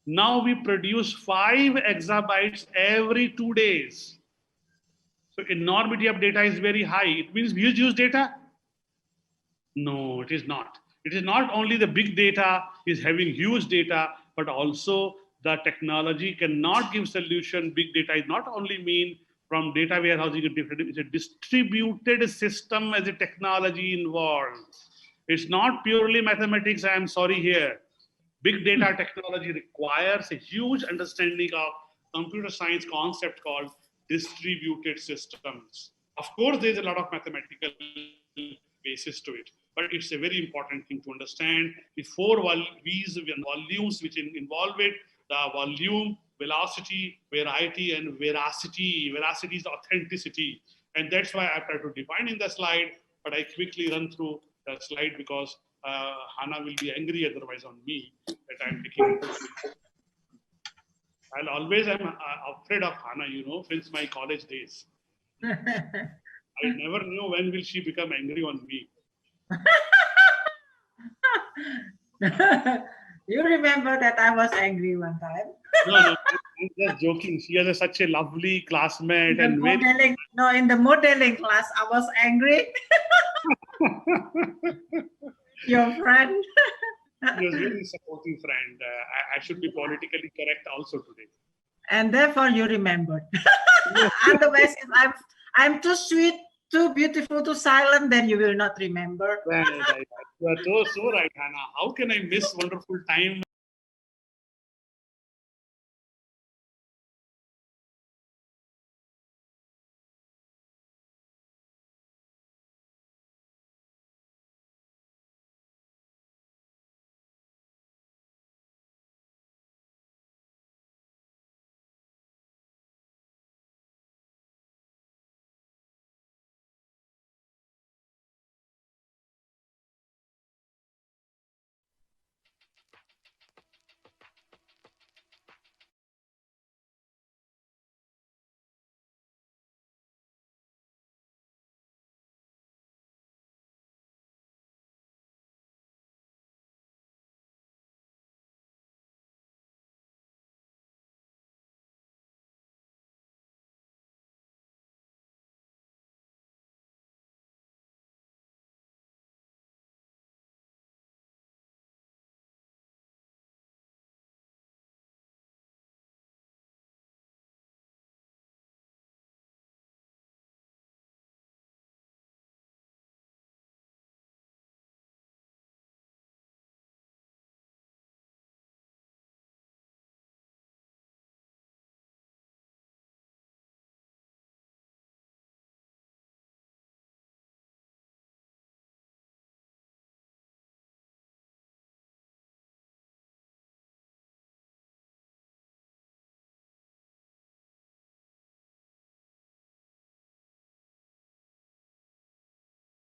Now we produce 5 exabytes every 2 days. So enormity of data is very high. It means we use data? No, it is not. It is not only the big data is having huge data, but also the technology cannot give solution. Big data is not only mean from data warehousing, it's a distributed system as a technology involved. It's not purely mathematics, I am sorry here. Big data technology requires a huge understanding of computer science concept called distributed systems. Of course, there's a lot of mathematical basis to it, but it's a very important thing to understand. The 4 V's and volumes which involve it: the volume, velocity, variety, and veracity. Veracity is authenticity. And that's why I try to define in the slide, but I quickly run through the slide because Hannah will be angry otherwise on me that I'm taking. I'm afraid of Hannah, since my college days. I never knew when will she become angry on me. You remember that I was angry one time? No, I'm just joking. She has such a lovely classmate and in the modeling class, I was angry. Your friend. He was a very supportive friend. I should be politically correct also today. And therefore you remembered. Otherwise, if I'm too sweet, too beautiful, too silent, then you will not remember. Right. You are so right, Hannah. How can I miss wonderful time?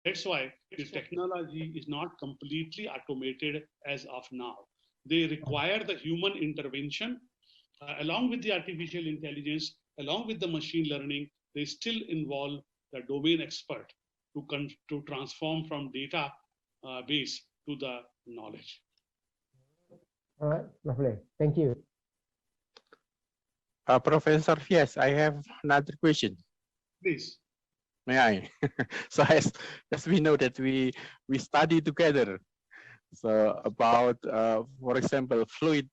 That's why the technology is not completely automated as of now. They require the human intervention along with the artificial intelligence, along with the machine learning. They still involve the domain expert to transform from data base to the knowledge. All right, lovely. Thank you. Professor, yes, I have another question. Please. May I? So as we know that we study together, so about for example fluid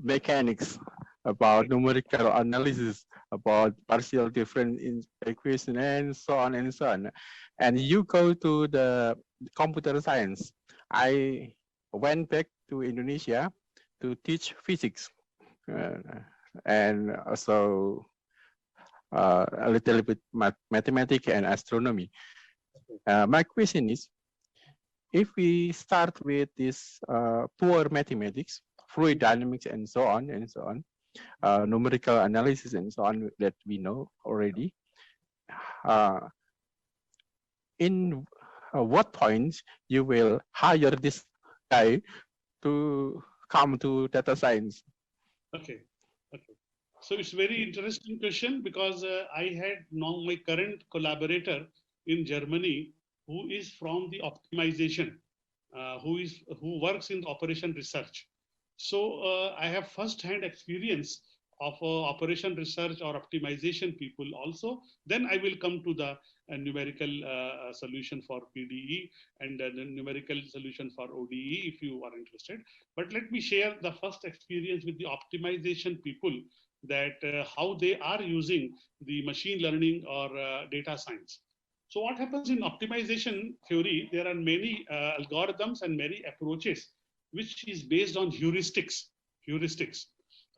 mechanics, about numerical analysis, about partial difference in equation, and so on and so on. And you go to the computer science. I went back to Indonesia to teach physics and also a little bit mathematics and astronomy. My question is, if we start with this poor mathematics, fluid dynamics, and so on, numerical analysis, and so on, that we know already, in what points you will hire this guy to come to data science? Okay. So it's very interesting question, because I had now my current collaborator in Germany who is from the optimization, who works in operation research. So I have first-hand experience of operation research or optimization people also. Then I will come to the numerical solution for PDE and the numerical solution for ODE if you are interested. But let me share the first experience with the optimization people, that how they are using the machine learning or data science. So what happens in optimization theory, there are many algorithms and many approaches which is based on heuristics.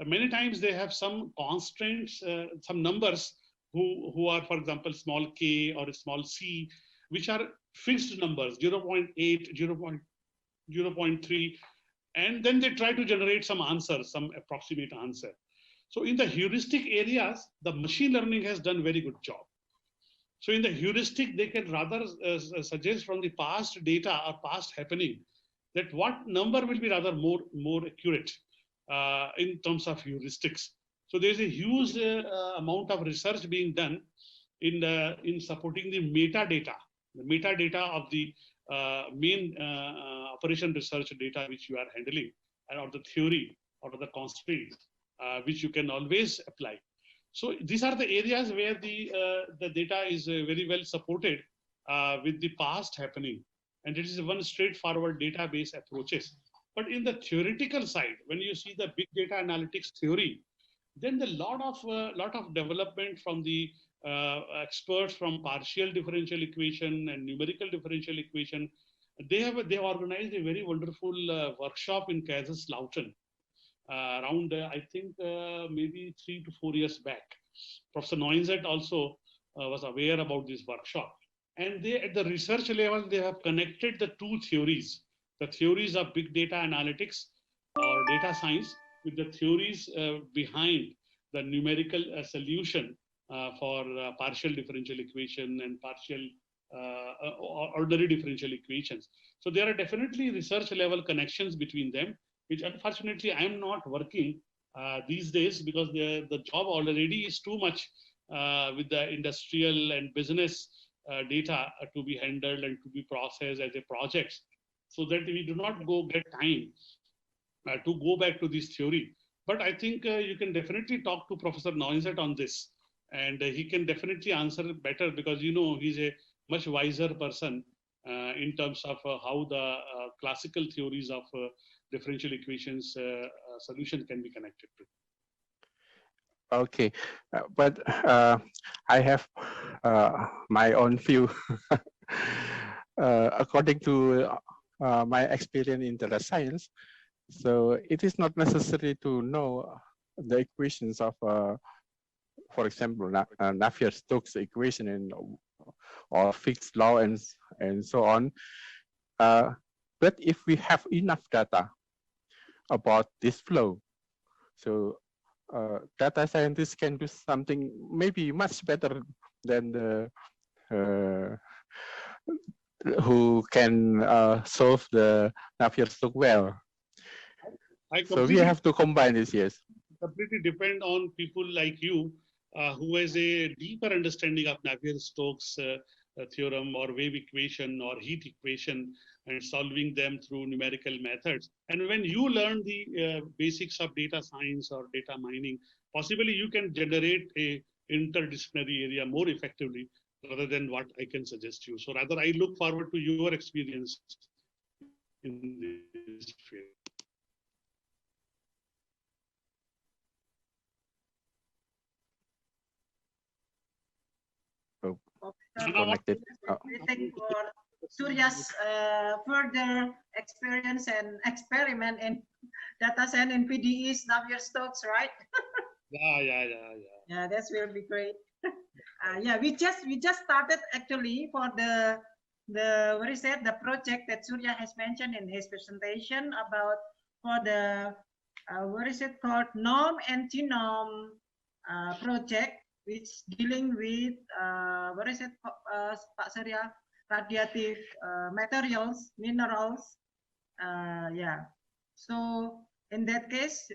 Many times they have some constraints, some numbers who are, for example, small k or small c, which are fixed numbers, 0.8, 0.3, and then they try to generate some answer, some approximate answer. So in the heuristic areas, the machine learning has done very good job. So in the heuristic, they can rather suggest from the past data or past happening that what number will be rather more accurate in terms of heuristics. So there's a huge amount of research being done in supporting the metadata of the main operation research data which you are handling, and or the theory or the constraints which you can always apply. So these are the areas where the data is very well supported with the past happening, and it is one straightforward database approaches. But in the theoretical side, when you see the big data analytics theory, then the lot of development from the experts from partial differential equation and numerical differential equation. They have organized a very wonderful workshop in Kaiserslautern around I think maybe 3 to 4 years back. Professor Neunzett also was aware about this workshop, and they at the research level they have connected the two theories, the theories of big data analytics or data science with the theories behind the numerical solution for partial differential equation and partial ordinary differential equations. So there are definitely research level connections between them, which unfortunately I am not working these days, because the job already is too much with the industrial and business data to be handled and to be processed as a project, so that we do not get time to go back to this theory. But I think you can definitely talk to Professor Neunzett on this, and he can definitely answer better, because he's a much wiser person in terms of how the classical theories of differential equations solution can be connected to. Okay, but I have my own view. According to my experience in data science, so it is not necessary to know the equations of, for example, Navier-Stokes equation or Fick's law and so on. But if we have enough data about this flow, so data scientists can do something maybe much better than who can solve the Navier-Stokes well. So we have to combine this, yes. Completely depend on people like you who has a deeper understanding of Navier-Stokes theorem or wave equation or heat equation and solving them through numerical methods. And when you learn the basics of data science or data mining, possibly you can generate a interdisciplinary area more effectively rather than what I can suggest you. So rather, I look forward to your experience in this field. Connected. Waiting for Surya's further experience and experiment in data science in PDE's Navier-Stokes, right? Yeah, that will be great. Yeah, we just started actually for the the project that Surya has mentioned in his presentation about for the what is it called, norm and genome project, which dealing with what is it, Pak Surya, radiative materials, minerals. Yeah, so in that case,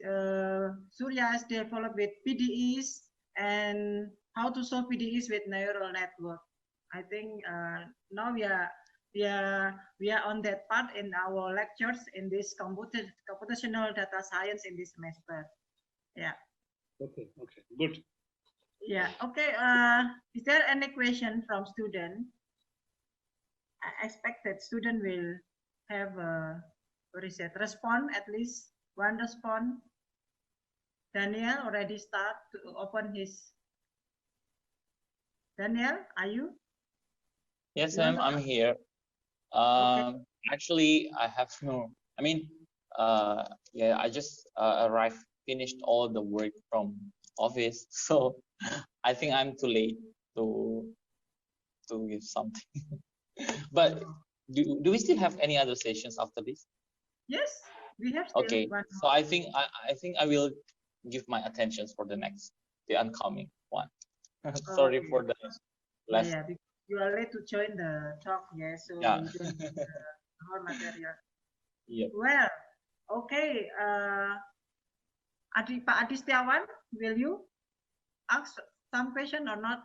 Surya has developed with PDEs and how to solve PDEs with neural network. I think now we are on that part in our lectures in this computational data science in this semester. Yeah. Okay, good. Yeah, okay. Is there any question from student? I expect that student will have a response, at least one response. Daniel already start to open his. Daniel, are you? Yes, I'm here. Okay. Actually, I have no. I mean, yeah, I just finished all the work from office, so I think I'm too late to give something. But do we still have any other sessions after this? Yes, we have. Still okay, one. So I think I will give my attention for the oncoming one. Sorry okay. For the last. Yeah, because you are late to join the talk. Yes, so yeah. You don't need the whole material. Yep. Well, okay. Pak Adi Setiawan, will you ask some question or not?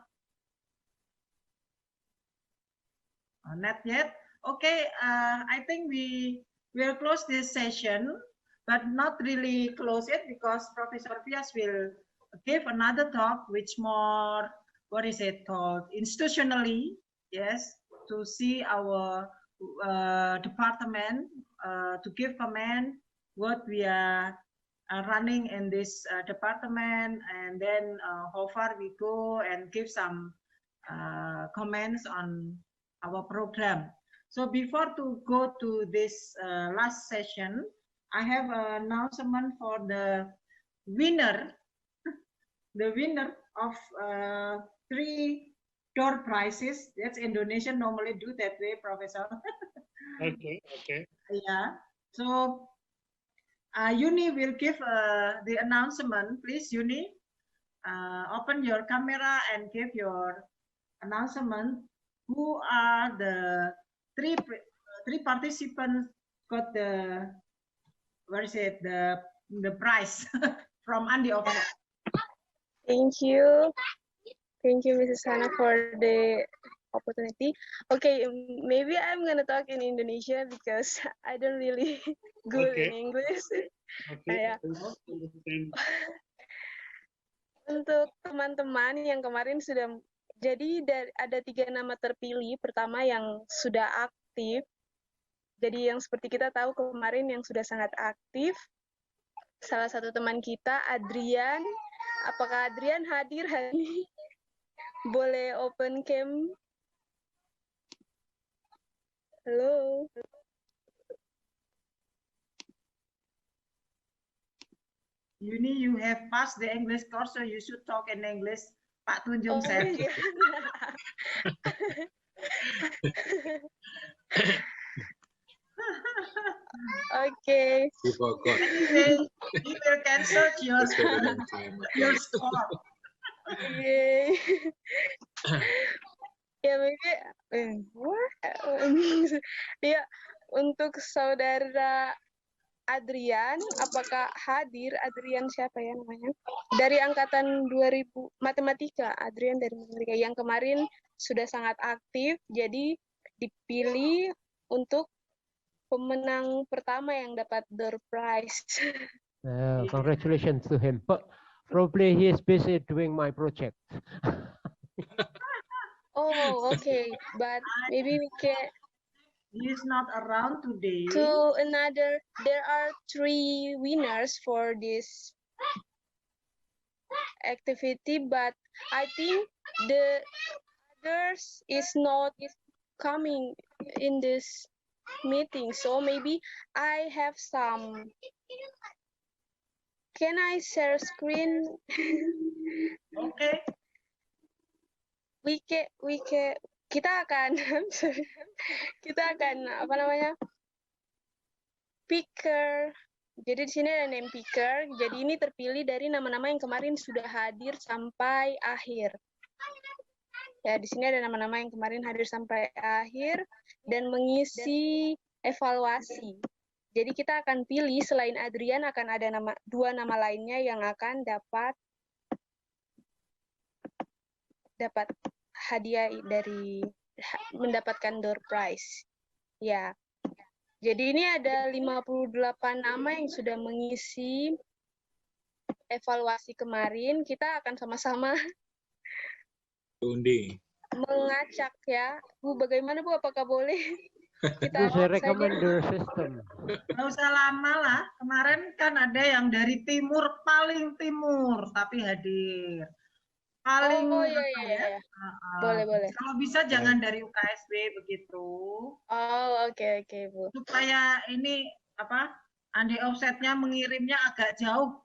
Not yet. Okay. I think we will close this session, but not really close it because Professor Pias will give another talk, which more, what is it called, institutionally, yes, to see our department, to give comment what we are running in this department, and then how far we go, and give some comments on our program. So before to go to this last session, I have an announcement for the winner. The winner of 3 door prizes. That's Indonesian normally do that way, Professor. Okay. Yeah. So Uni will give the announcement. Please, Uni, open your camera and give your announcement. Who are the three participants got the, what is it, the prize from Andi Academy? Thank you, Mrs. Hannah, for the opportunity. Okay, maybe I'm gonna talk in Indonesia because I don't really good in English. Okay. Untuk teman-teman yang kemarin sudah, jadi ada 3 nama terpilih. Pertama yang sudah aktif. Jadi yang seperti kita tahu kemarin yang sudah sangat aktif. Salah satu teman kita, Adrian. Apakah Adrian hadir hari ini? Boleh open cam? Halo. Uni, you have passed the English course, so you should talk in English. Pak Tunjung said. Iya. Okay. You forgot. He will cancel your score. Okay. Yeah, maybe. What? untuk saudara Adrian, apakah hadir? Adrian siapa ya namanya? Dari angkatan 2000 matematika, Adrian dari matematika yang kemarin sudah sangat aktif, jadi dipilih untuk pemenang pertama yang dapat door prize. Congratulations to him. But probably he is busy doing my project. Oh, okay, but maybe we can. He is not around today. To another, there are 3 winners for this activity, but I think the others is not coming in this meeting, so maybe I have some. Can I share screen? Okay. Kita akan apa namanya, picker. Jadi di sini ada name picker. Jadi ini terpilih dari nama-nama yang kemarin sudah hadir sampai akhir. Ya, di sini ada nama-nama yang kemarin hadir sampai akhir dan mengisi evaluasi. Jadi kita akan pilih selain Adrian akan ada 2 nama lainnya yang akan dapat hadiah dari mendapatkan door prize. Ya. Jadi ini ada 58 nama yang sudah mengisi evaluasi kemarin. Kita akan sama-sama undi. Mengacak ya. Bu, bagaimana Bu? Apakah boleh? Kita recommend the system. Nggak usah lama lah. Kemarin kan ada yang dari timur, paling timur, tapi hadir. Paling iya. Boleh. Kalau bisa jangan dari UKSW begitu. Oh, oke, Bu. Supaya ini Andi offsetnya mengirimnya agak jauh.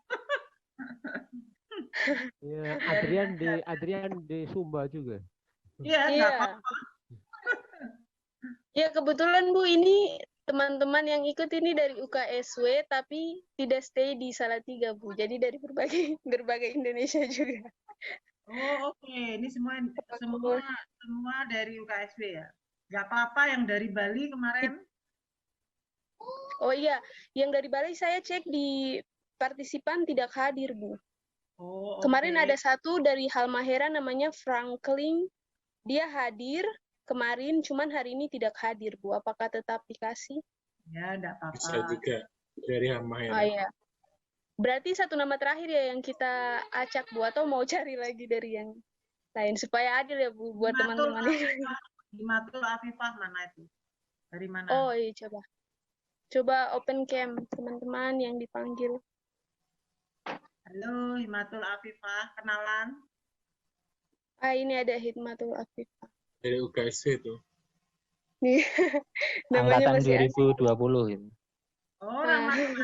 Ya, Adrian di Sumba juga. Iya, nggak apa-apa. Ya, kebetulan Bu, ini teman-teman yang ikut ini dari UKSW tapi tidak stay di Salatiga, Bu. Jadi dari berbagai Indonesia juga. Oh, oke. Ini semua dari UKSW ya. Nggak apa-apa yang dari Bali kemarin. Oh iya, yang dari Bali saya cek di partisipan tidak hadir, Bu. Oh, kemarin ada satu dari Halmahera namanya Franklin. Dia hadir kemarin, cuman hari ini tidak hadir, Bu. Apakah tetap dikasih? Ya, enggak apa-apa. Bisa juga dari Halmahera. Oh iya. Berarti satu nama terakhir ya yang kita acak, Bu, atau mau cari lagi dari yang lain supaya adil ya, Bu, buat teman-teman ini. Himatul Afifah mana itu? Dari mana? Oh iya, coba open cam teman-teman yang dipanggil. Halo, Himatul Afifah, kenalan? Ini ada Himatul Afifah. Dari UKSW itu. Namanya Angkatan masih 2020 ini. Oh, orang matematik.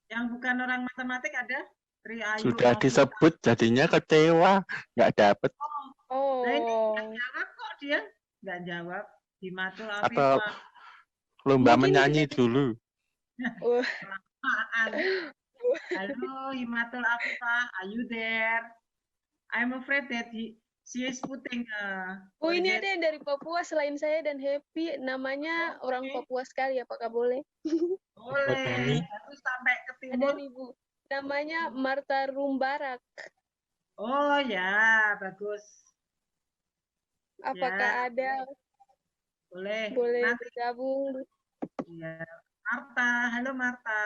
Yang bukan orang matematik ada? Sudah disebut jadinya kecewa, nggak dapet. Nah ini nggak jawab kok dia, nggak jawab. Himatul Afifah. Atau lomba menyanyi dulu. Halo Himatul Afifah, are you there? I'm afraid that she is putting. Ini ada yang dari Papua selain saya dan Happy, namanya orang Papua sekali, apakah boleh? Boleh. Terus sampai ke timur. Ada nih Bu, namanya Marta Rumbarak. Oh ya, bagus. Apakah ada? Boleh. Nanti gabung. Iya. Marta, halo Marta.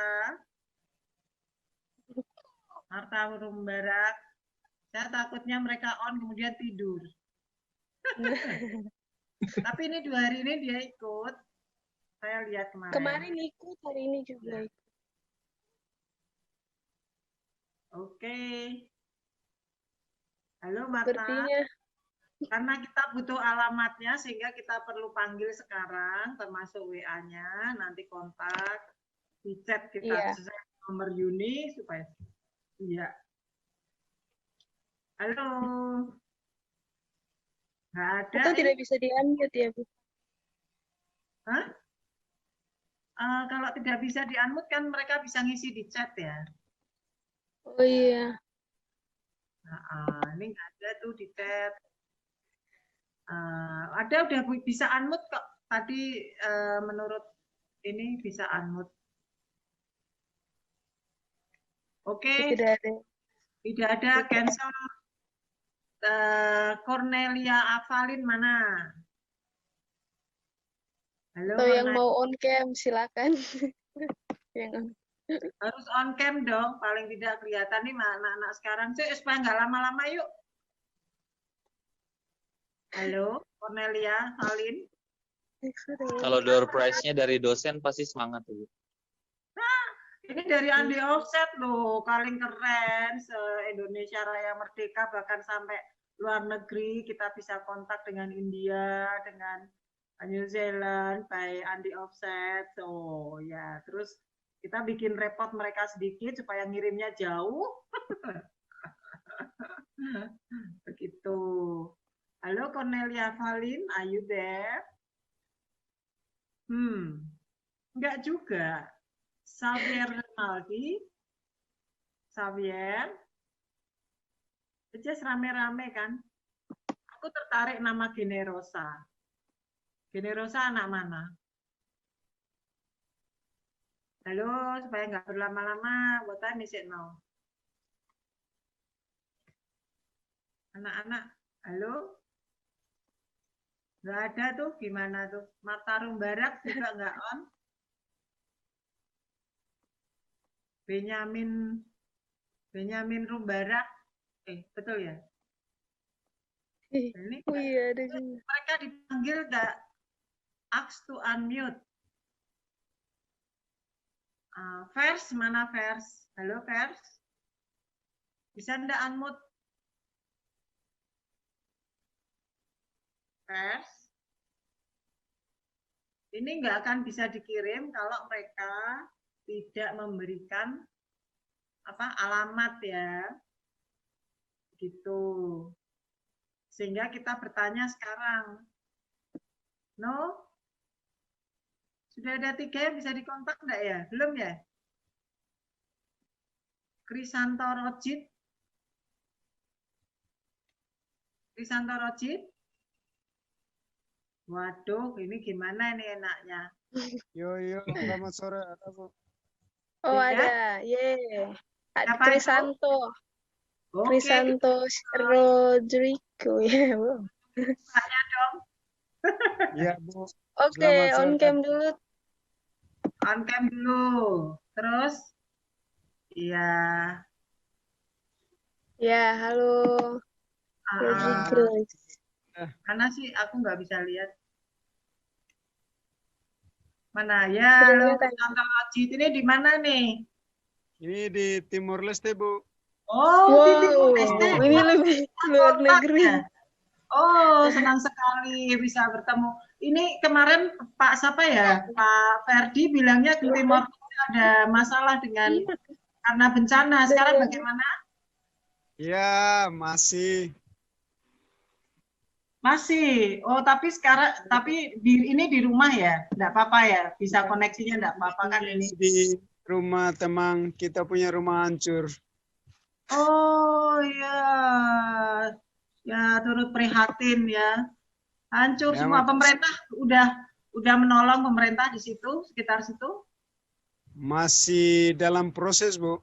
Marta Rumbarak. Saya takutnya mereka on kemudian tidur. Tapi ini 2 hari ini dia ikut. Saya lihat kemarin. Kemarin ikut, hari ini juga ikut. Oke. Halo Marta. Sepertinya. Karena kita butuh alamatnya sehingga kita perlu panggil sekarang, termasuk WA-nya, nanti kontak, di chat kita nomor Yuni supaya. Iya. Halo. Nggak ada. Atau tidak bisa di-unmute ya, Bu? Hah? Kalau tidak bisa di-unmute kan mereka bisa ngisi di chat ya. Oh iya. Ini nggak ada tuh di chat. Ada udah bisa unmute kok. Tadi menurut ini bisa unmute. Oke. Tidak ada cancel. Cornelia Avalin mana? Halo. Atau yang mau on cam silakan. Harus on cam dong, paling tidak kelihatan nih anak-anak sekarang. Supaya nggak lama-lama yuk. Halo, Cornelia Avalin. Kalau door prize-nya dari dosen pasti semangat tuh. Ini dari Andi Offset loh, paling keren se-Indonesia Raya Merdeka, bahkan sampai luar negeri kita bisa kontak dengan India, dengan New Zealand by Andi Offset. So ya, terus kita bikin repot mereka sedikit supaya ngirimnya jauh. Begitu. Halo Cornelia Valin, are you there? Enggak juga. Xavier Renaldi, Xavier, just rame-rame kan. Aku tertarik nama Generosa. Generosa anak mana? Halo, supaya nggak berlama-lama, what time is it now? Anak-anak, halo? Nggak ada tuh, gimana tuh? Matarum Barak juga nggak on? Benyamin Rumbarak, betul ya? Ini mereka dipanggil nggak ask to unmute. Vers mana Vers? Halo Vers, bisa ndak unmute? Vers, ini nggak akan bisa dikirim kalau mereka tidak memberikan alamat ya, gitu. Sehingga kita bertanya sekarang, no, sudah ada 3 yang bisa dikontak enggak ya? Belum ya? Krisanto Rojit, waduh, ini gimana nih enaknya? Yo, selamat sore, ada Bu. Oh ada, ada Krisanto. Krisanto Rodrigo ya, Bu. Tanya dong. Iya, Bu. Oke, on cam dulu. On cam dulu. Terus? Iya. Ya, halo. Rodrigo. Mana sih? Aku nggak bisa lihat. Mana ya? Halo, Krisanto Rodrigo. Ini di mana nih? Ini di Timur Leste, Bu. Oh, di Timur Leste. Ini lebih luar negeri. Oh, senang sekali bisa bertemu. Ini kemarin Pak siapa ya? Pak Ferdi bilangnya di Timur Leste ada masalah dengan karena bencana. Sekarang bagaimana? Ya, masih. Masih. Oh, tapi sekarang ini di rumah ya? Enggak apa-apa ya? Bisa koneksinya enggak apa-apa kan ini? Di rumah teman, kita punya rumah hancur. Oh ya, ya turut prihatin ya. Hancur ya, semua. Pemerintah udah menolong pemerintah di situ, sekitar situ? Masih dalam proses, Bu.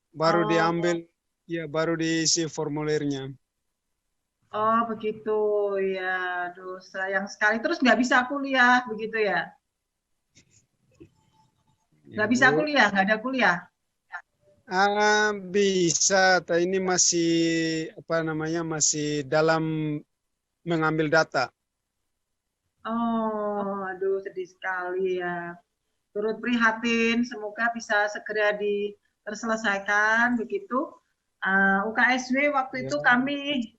Baru diambil, ya baru diisi formulirnya. Oh begitu ya, aduh sayang sekali. Terus nggak bisa kuliah begitu ya? Nggak bisa kuliah, nggak ada kuliah? Bisa, tapi ini masih masih dalam mengambil data. Oh, aduh sedih sekali ya. Turut prihatin, semoga bisa segera terselesaikan begitu. UKSW waktu itu kami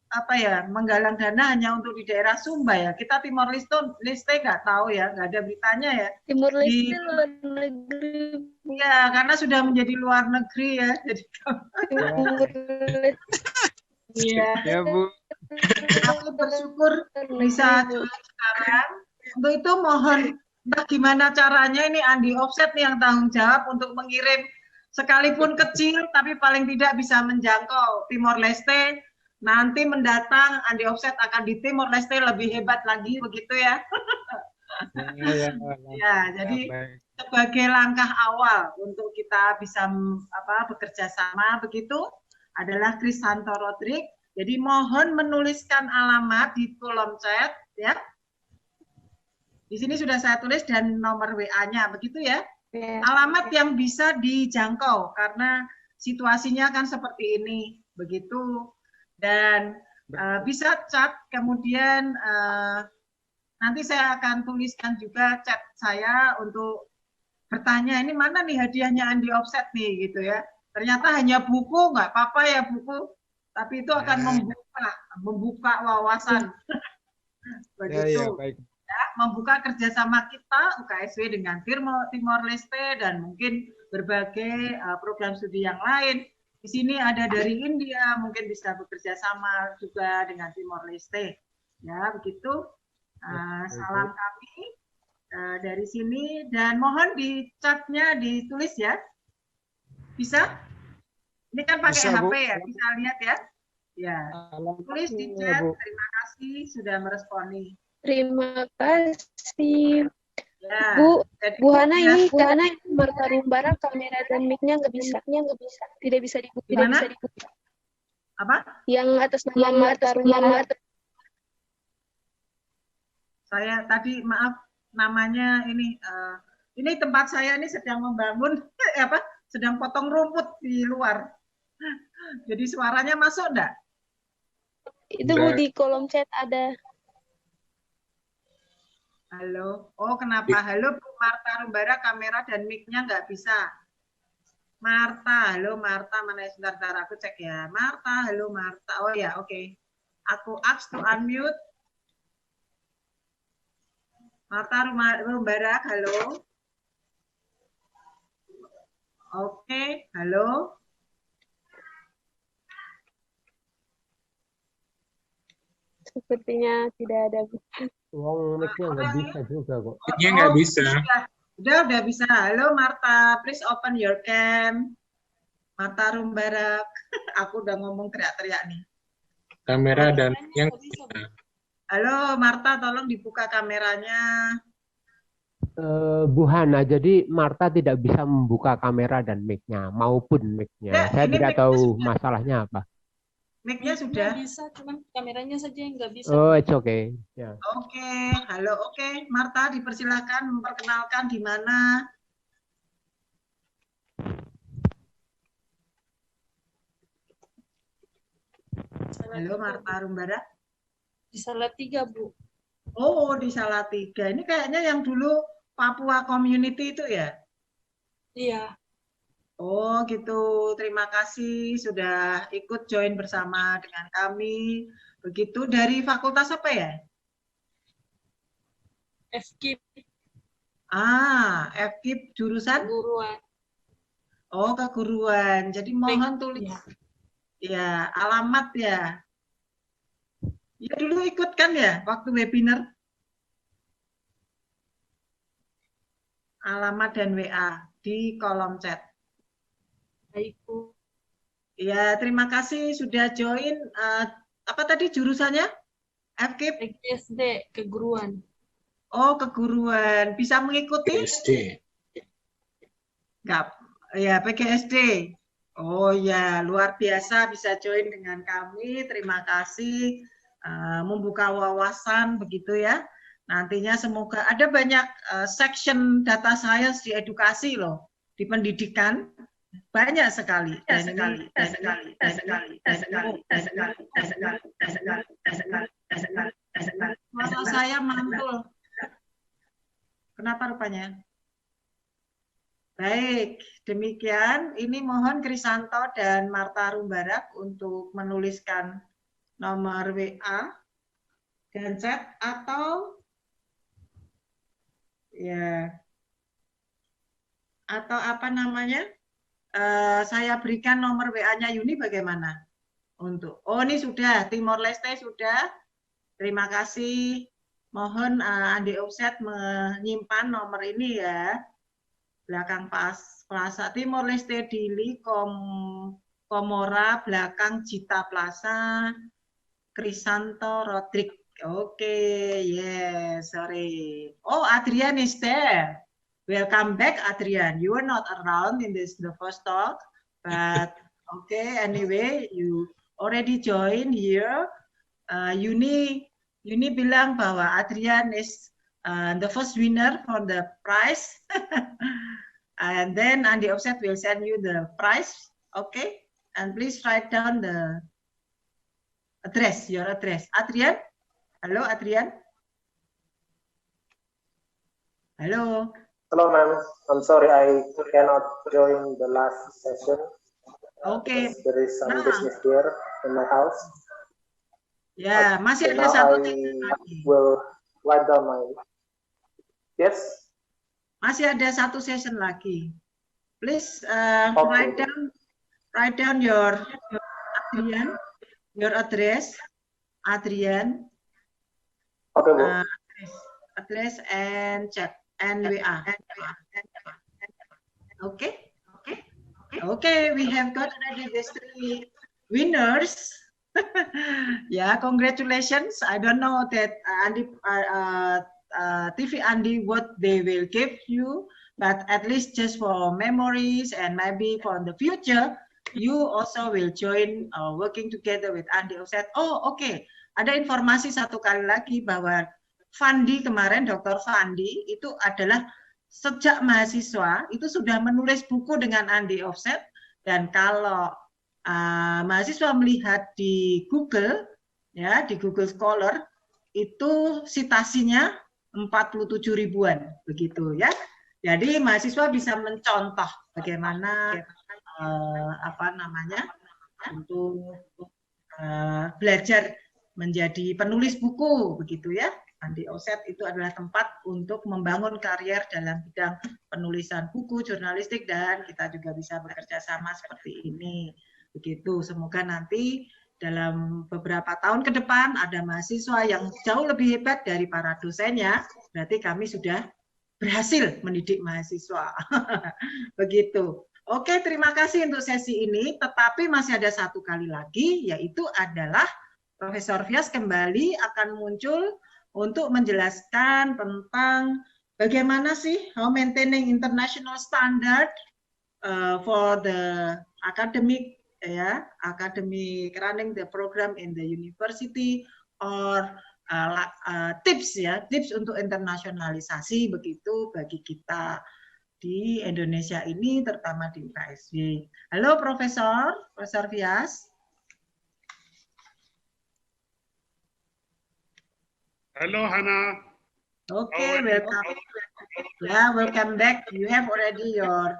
menggalang dana hanya untuk di daerah Sumba ya. Kita Timor Leste nggak tahu ya, nggak ada beritanya ya. Timor Leste luar negeri. Ya, karena sudah menjadi luar negeri ya. Jadi iya. Ya, Bu. Aku bersyukur bisa sekarang. Untuk itu mohon entah gimana caranya ini Andi Offset nih yang tanggung jawab untuk mengirim sekalipun kecil tapi paling tidak bisa menjangkau Timor Leste nanti mendatang Andi Offset akan di Timor Leste lebih hebat lagi, begitu ya. Ya, jadi sebagai langkah awal untuk kita bisa bekerja sama begitu adalah Krisanto Rodrik. Jadi mohon menuliskan alamat di kolom chat ya. Di sini sudah saya tulis dan nomor WA-nya begitu ya. Alamat yang bisa dijangkau karena situasinya kan seperti ini begitu, dan bisa chat kemudian nanti saya akan tuliskan juga chat saya untuk bertanya ini mana nih hadiahnya Andi Offset nih gitu ya. Ternyata hanya buku, nggak apa-apa ya buku, tapi itu akan membuka wawasan. Begitu. Ya, membuka kerjasama kita UKSW dengan Timor Leste dan mungkin berbagai program studi yang lain. Di sini ada dari India, mungkin bisa bekerja sama juga dengan Timor Leste. Ya, begitu. Salam kami dari sini dan mohon di chatnya ditulis ya. Bisa? Ini kan pakai HP ya, bisa lihat ya. Ya, tulis di chat. Terima kasih sudah meresponi. Terima kasih. Ya, Bu Hana ini karena Marta Rumbara kamera dan mic-nya nggak bisa, tidak bisa dibuka. Apa? Yang atas nama Marta Rumbara. Saya tadi maaf namanya ini tempat saya ini sedang membangun sedang potong rumput di luar. Jadi suaranya masuk enggak? Itu Bu di kolom chat ada. Halo. Oh, kenapa? Halo Bu Marta Rumbara kamera dan mic-nya nggak bisa. Marta, halo Marta, mana sebentar aku cek ya. Marta, halo Marta. Oh ya, oke. Aku ask to unmute. Marta Rumbara, halo. Oke, halo. Sepertinya tidak ada. Wong mic-nya nggak bisa juga kok. Mic-nya nggak bisa. Udah bisa. Halo Marta, please open your cam. Marta Rumbara. Aku udah ngomong teriak-teriak nih. Kamera dan yang bisa. Halo Marta, tolong dibuka kameranya. Bu Hana, jadi Marta tidak bisa membuka kamera dan mic-nya maupun mic-nya. Saya tidak tahu masalahnya apa. Mic-nya sudah bisa, cuman kameranya saja yang nggak bisa. Oh, it's okay. Ya. Oke, halo, oke. Marta, dipersilakan memperkenalkan di mana. Halo Marta Rumbara. Di Salatiga, Bu. Oh, di Salatiga. Ini kayaknya yang dulu Papua Community itu ya? Iya. Oh gitu, terima kasih sudah ikut join bersama dengan kami. Begitu, dari fakultas apa ya? FKIP. FKIP jurusan? Keguruan. Oh, keguruan. Jadi mohon tulis ya, alamat ya. Ya dulu ikut kan ya, waktu webinar? Alamat dan WA di kolom chat. Baik, Bu. Ya, terima kasih sudah join. Apa tadi jurusannya? FKIP? PGSD, keguruan. Oh, keguruan. Bisa mengikuti? PGSD. Enggak. Ya, PGSD. Oh ya, luar biasa bisa join dengan kami. Terima kasih. Membuka wawasan begitu ya. Nantinya semoga ada banyak section data science di edukasi loh, di pendidikan. Banyak sekali. Suara saya mantul. Kenapa rupanya? Baik, demikian. Ini mohon Krisanto dan Marta Rumbarak untuk menuliskan nomor WA dan chat atau ya atau apa namanya? Saya berikan nomor WA-nya Yuni bagaimana? Untuk ini sudah Timor Leste sudah. Terima kasih. Mohon Andi Offset menyimpan nomor ini ya. Belakang pas Plaza Timor Leste di Komora, belakang Cita Plaza, Krisanto, Rodrik. Okay, yes, sorry. Oh, Adrian is there. Welcome back, Adrian. You were not around in the first talk, but okay, anyway, you already joined here. Yuni bilang bahwa Adrian is the first winner for the prize. And then Andi Offset will send you the prize. Okay, and please write down the address, your address. Adrian? Hello, Adrian? Hello? Hello, ma'am. I'm sorry, I cannot join the last session. Okay. There is some business here in my house. Ya, masih So ada now satu I sesi lagi. will write down my... Yes? Masih ada satu session lagi. Please Okay. write down your Adrian, your address, Adrian. Okay, Bu. Address and chat and WA. Okay. Okay, we have got already these 3 winners. Yeah, congratulations. I don't know that TV Andi what they will give you, but at least just for memories and maybe for the future, you also will join working together with Andi Offset. Oh, okay. Ada informasi satu kali lagi bahwa Fandi kemarin, Dr. Fandi itu adalah sejak mahasiswa itu sudah menulis buku dengan Andi Offset, dan kalau mahasiswa melihat di Google, ya di Google Scholar itu citasinya 47 ribuan begitu ya. Jadi mahasiswa bisa mencontoh bagaimana untuk belajar menjadi penulis buku begitu ya. Andi Offset itu adalah tempat untuk membangun karier dalam bidang penulisan buku, jurnalistik, dan kita juga bisa bekerja sama seperti ini. Begitu, semoga nanti dalam beberapa tahun ke depan ada mahasiswa yang jauh lebih hebat dari para dosennya, berarti kami sudah berhasil mendidik mahasiswa. Begitu. Oke, terima kasih untuk sesi ini, tetapi masih ada satu kali lagi, yaitu adalah Profesor Fias kembali akan muncul untuk menjelaskan tentang bagaimana sih how maintaining international standard for the academic running the program in the university, or tips untuk internasionalisasi begitu bagi kita di Indonesia ini, terutama di UKSW. Halo Profesor Fias. Hello, Hannah. Okay, welcome. Yeah, welcome back. You have already your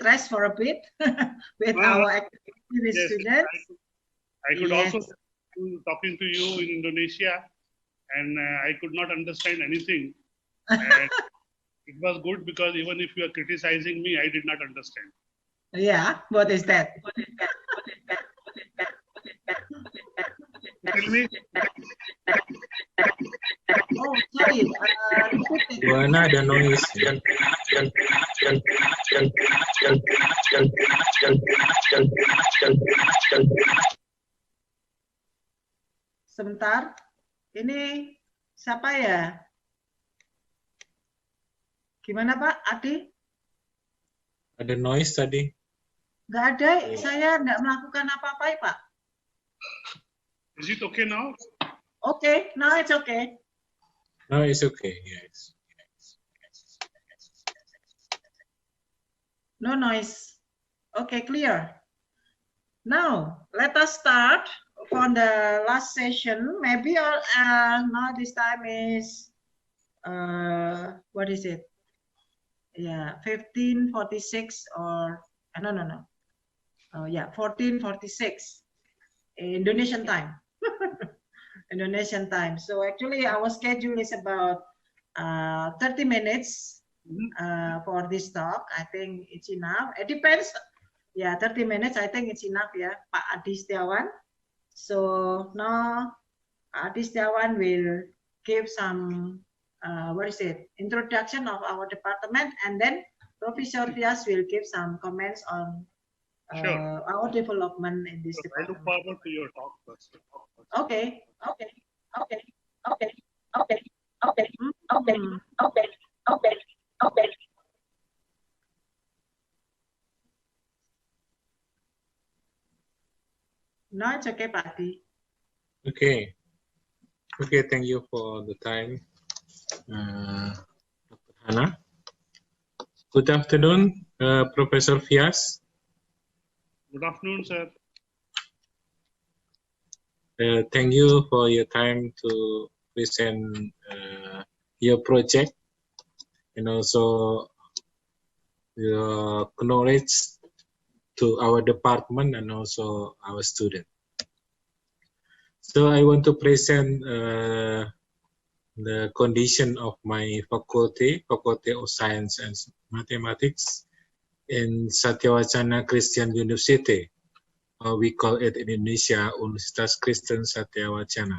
rest for a bit with our activity with students. I could also talking to you in Indonesia, and I could not understand anything. And it was good because even if you are criticizing me, I did not understand. Yeah, what is that? Tell me. Oh, sorry. Buana ada noise. Sebentar. Ini siapa ya? Gimana Pak Adi? Ada noise tadi. Nggak ada, saya nggak melakukan apa-apa Pak. Is it okay now? Okay, now it's okay. No, it's okay. Yes. No noise. Okay, clear. Now, let us start from the last session. Maybe now this time is, what is it? Yeah, 1546 or, no. Yeah, 1446 Indonesian time. Indonesian time. So actually our schedule is about 30 minutes for this talk. I think it's enough. It depends. Yeah, 30 minutes I think it's enough ya, Pak Adi Setiawan. So now Adi Setiawan will give some introduction of our department, and then Professor Fias will give some comments on our development in this I look department. forward to your talk. Okay. No, it's okay, Pak Adi. Okay. Okay, thank you for the time, Dr. Hannah. Good afternoon, Professor Fias. Good afternoon, sir. Thank you for your time to present your project and also your knowledge to our department and also our students. So I want to present the condition of my faculty of Science and Mathematics in Satya Wacana Christian University. We call it in Indonesia Universitas Kristen Satya Wacana.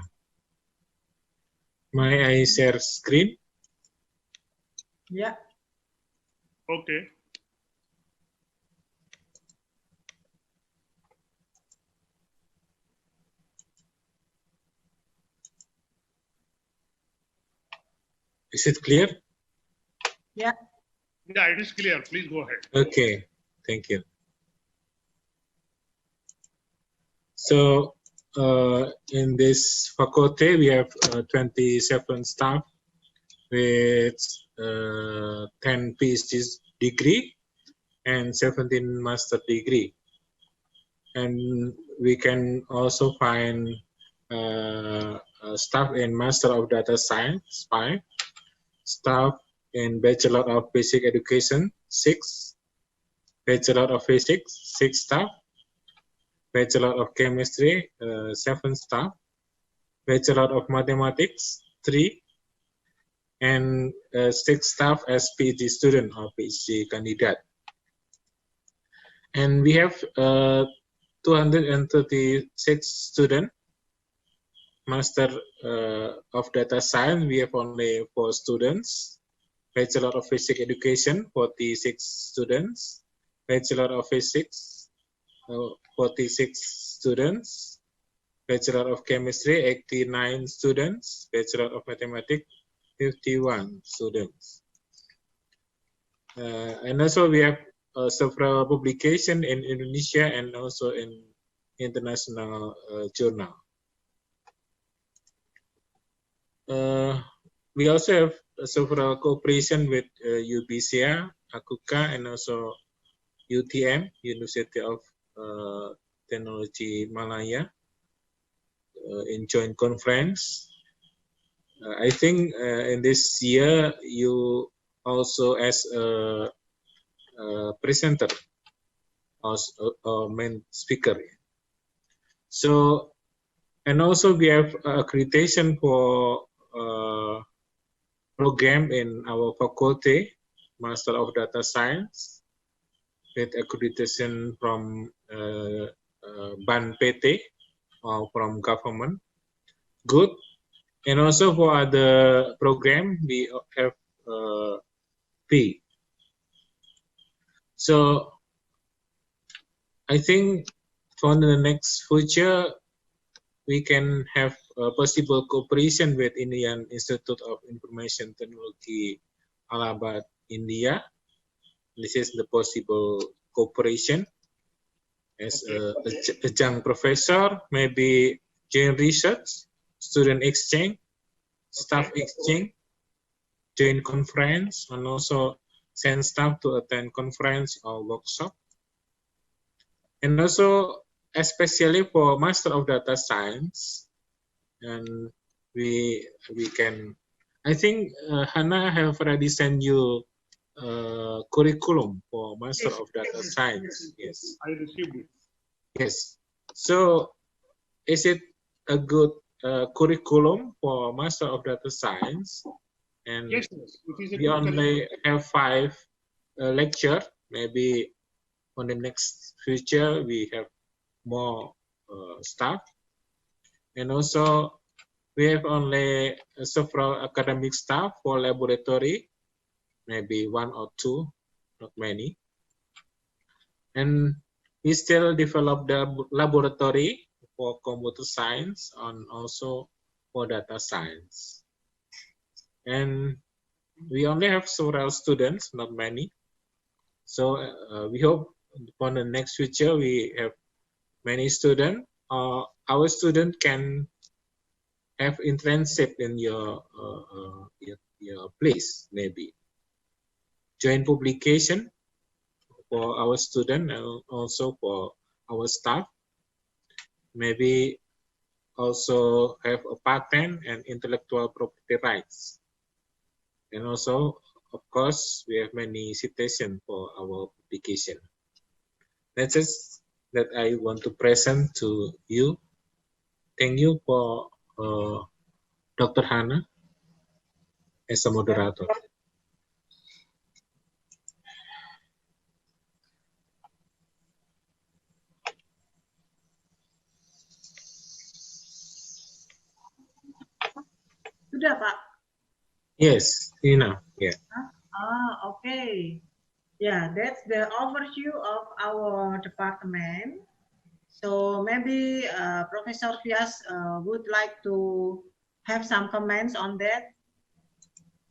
May I share screen? Yeah. Okay. Is it clear? Yeah. Yeah, it is clear. Please go ahead. Okay, thank you. So in this faculty, we have 27 staff with 10 PhD degree and 17 master degree. And we can also find staff in Master of Data Science, 5, staff in Bachelor of Basic Education, 6, Bachelor of Physics, 6 staff, Bachelor of Chemistry, 7 staff, Bachelor of Mathematics, 3, and 6 staff as PhD student or PhD candidate. And we have 236 students. Master of Data Science, we have only 4 students. Bachelor of Physics Education, 46 students. Bachelor of Physics, 46 students. Bachelor of Chemistry, 89 students. Bachelor of Mathematics, 51 students. And also we have several publications in Indonesia and also in international journal. We also have several cooperation with UBCA, AKUKA, and also UTM, University of Technology Malaya, in joint conference. I think in this year you also as a presenter or main speaker. So, and also we have accreditation for program in our faculty, Master of Data Science, with accreditation from BAN PT or from government. Good. And also for other program, we have fee. So I think for the next future, we can have possible cooperation with Indian Institute of Information Technology, Allahabad, India. This is the possible cooperation as a young professor, maybe joint research, student exchange, staff exchange, joint conference, and also send staff to attend conference or workshop. And also, especially for Master of Data Science, and we can, I think Hannah have already sent you curriculum for Master of Data Science. Yes, I received it. Yes. So, is it a good curriculum for Master of Data Science? And Yes, it is a we good only have 5 lecture. Maybe on the next future we have more staff. And also we have only several academic staff for laboratory, maybe 1 or 2, not many. And we still develop the laboratory for computer science and also for data science. And we only have several students, not many. So we hope for the next future we have many students. Our student can have internship in your place, maybe. Joint publication for our student and also for our staff. Maybe also have a patent and intellectual property rights. And also, of course, we have many citations for our publication. That's it that I want to present to you. Thank you for Dr. Hannah as a moderator. Sudah, Pak? Yes, Ina. Yeah. Okay. Yeah, that's the overview of our department. So maybe Professor Fias would like to have some comments on that.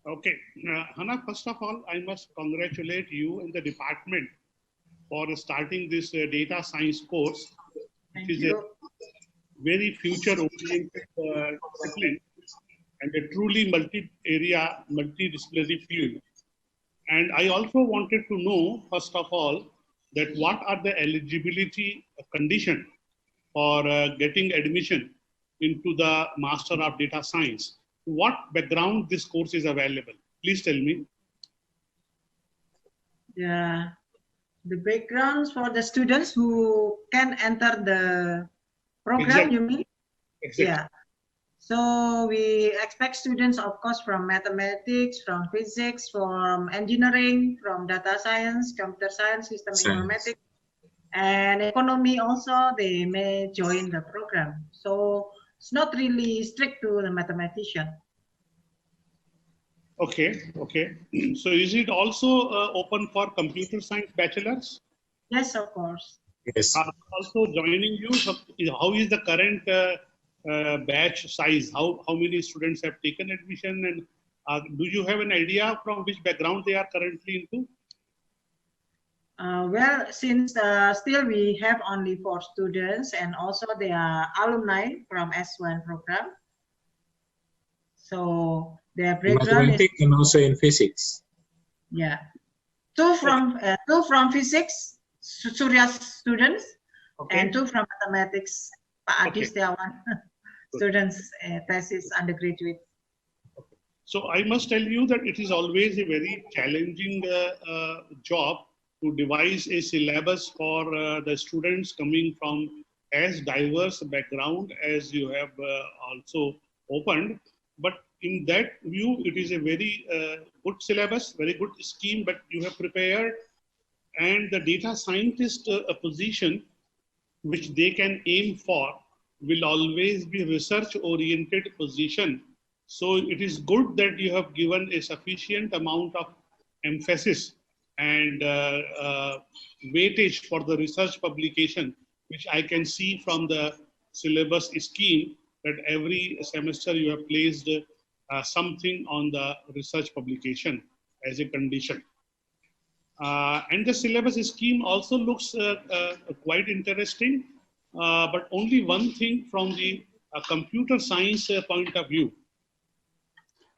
Okay, Hannah, first of all, I must congratulate you and the department for starting this data science course, which is a very future-oriented discipline and a truly multi-area, multidisciplinary field. And I also wanted to know, first of all, that what are the eligibility conditions for getting admission into the Master of Data Science? What background this course is available? Please tell me. Yeah, the backgrounds for the students who can enter the program, Exactly. you mean? Exactly. Yeah. So we expect students, of course, from mathematics, from physics, from engineering, from data science, computer science, system informatics, and economy also, they may join the program. So it's not really strict to the mathematician. Okay, okay. So is it also open for computer science bachelors? Yes, of course. Yes. Also joining you, how is the current batch size? How many students have taken admission, and do you have an idea from which background they are currently into? Well, since still we have only 4 students, and also they are alumni from S1 program. So their background is and also in physics. Yeah, two from physics, Surya's students, and 2 from mathematics, Pak Adi Setiawan students, thesis undergraduate. So I must tell you that it is always a very challenging job to devise a syllabus for the students coming from as diverse background as you have also opened. But in that view, it is a very good syllabus, very good scheme, but you have prepared. And the data scientist position, which they can aim for, will always be research-oriented position. So it is good that you have given a sufficient amount of emphasis and weightage for the research publication, which I can see from the syllabus scheme that every semester you have placed something on the research publication as a condition. And the syllabus scheme also looks quite interesting, but only one thing from the computer science point of view.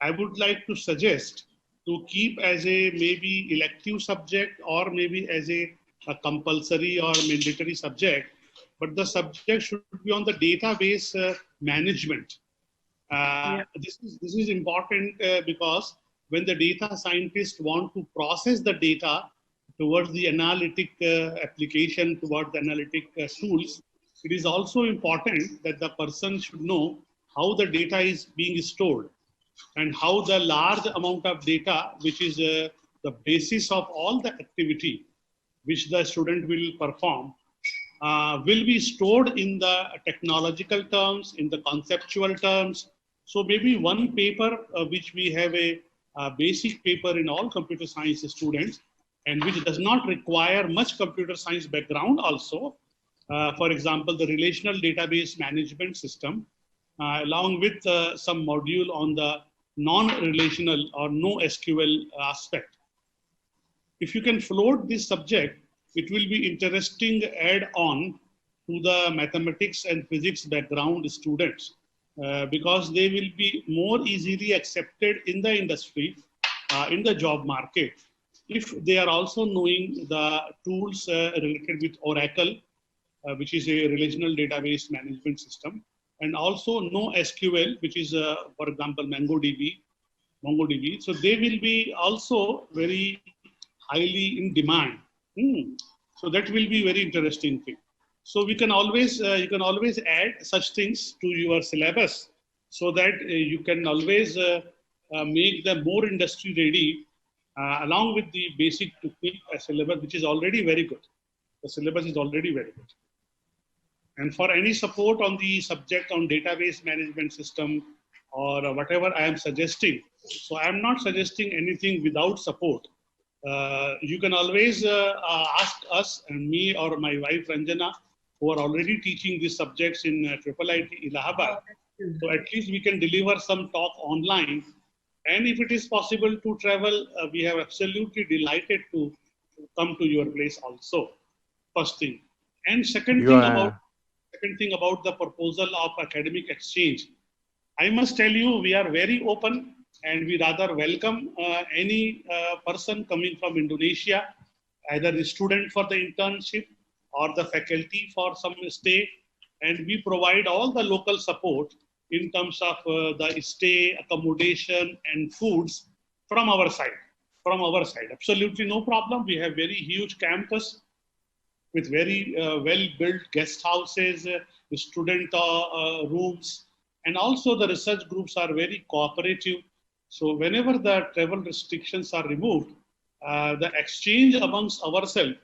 I would like to suggest to keep as a maybe elective subject or maybe as a compulsory or mandatory subject, but the subject should be on the database management. This is important because when the data scientists want to process the data towards the analytic application, towards the analytic tools, it is also important that the person should know how the data is being stored and how the large amount of data, which is the basis of all the activity which the student will perform, will be stored in the technological terms, in the conceptual terms. So maybe one paper which we have a basic paper in all computer science students, and which does not require much computer science background also. For example, the relational database management system, along with some module on the non-relational or no SQL aspect. If you can float this subject, it will be interesting add-on to the mathematics and physics background students, because they will be more easily accepted in the industry, in the job market, if they are also knowing the tools related with Oracle, which is a relational database management system, and also no SQL, which is, for example, MongoDB. So they will be also very highly in demand. So that will be very interesting thing. So we can always, you can always add such things to your syllabus, so that you can always make them more industry ready, along with the basic technique syllabus, which is already very good. The syllabus is already very good. And for any support on the subject on database management system or whatever I am suggesting, so I am not suggesting anything without support. You can always ask us and me or my wife Ranjana, who are already teaching these subjects in IIIT Allahabad. So at least we can deliver some talk online. And if it is possible to travel, we are absolutely delighted to come to your place also, first thing. And second thing about the proposal of academic exchange. I must tell you, we are very open and we rather welcome any person coming from Indonesia, either the student for the internship or the faculty for some stay. And we provide all the local support in terms of the stay, accommodation, and foods from our side. Absolutely no problem. We have very huge campus with very well-built guest houses, student rooms, and also the research groups are very cooperative. So whenever the travel restrictions are removed, the exchange amongst ourselves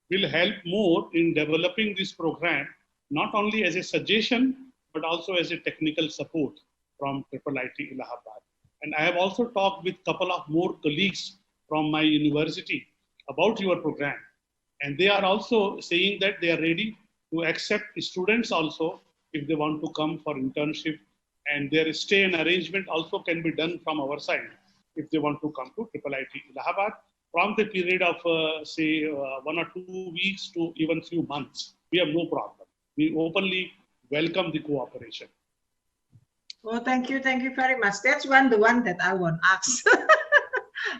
will help more in developing this program, not only as a suggestion, but also as a technical support from IIIT Allahabad. And I have also talked with a couple of more colleagues from my university about your program. And they are also saying that they are ready to accept students also if they want to come for internship. And their stay and arrangement also can be done from our side if they want to come to IIIT Allahabad from the period of, say, 1 or 2 weeks to even few months. We have no problem. We openly welcome the cooperation. Well, thank you very much. That's the one that I want to ask.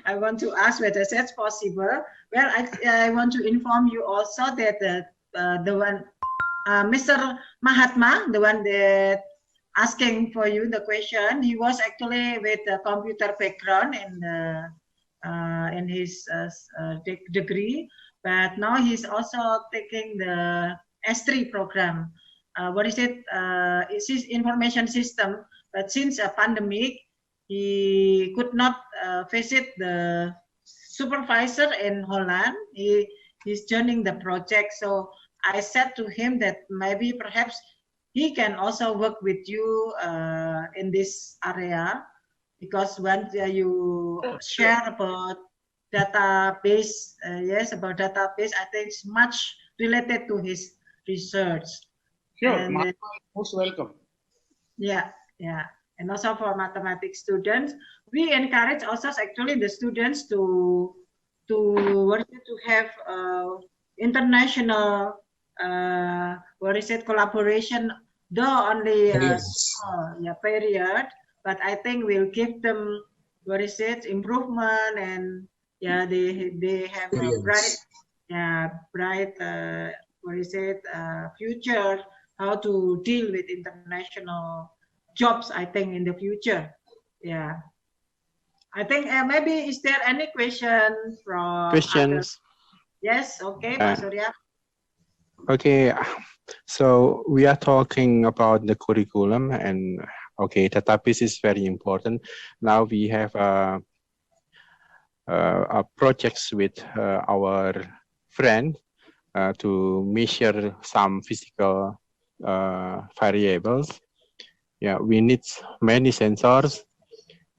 I want to ask whether that's possible. Well, I want to inform you also that the one, Mr. Mahatma, the one that asking for you the question, he was actually with a computer background in his degree, but now he's also taking the S3 program. What is it? It's his information system, but since a pandemic, he could not visit the supervisor in Holland. He's joining the project. So I said to him that maybe perhaps he can also work with you in this area, because when you share about database, about database, I think it's much related to his research. Sure, and, most welcome. Yeah. And also for mathematics students, we encourage also actually the students to have international collaboration, though only period, but I think we'll give them improvement, and they have a bright future, how to deal with international jobs, I think, in the future. Yeah. I think maybe, is there any question from questions? Yes, okay, Pak Surya. Okay, so we are talking about the curriculum, and okay, database is very important. Now we have projects with our friend to measure some physical variables. Yeah, we need many sensors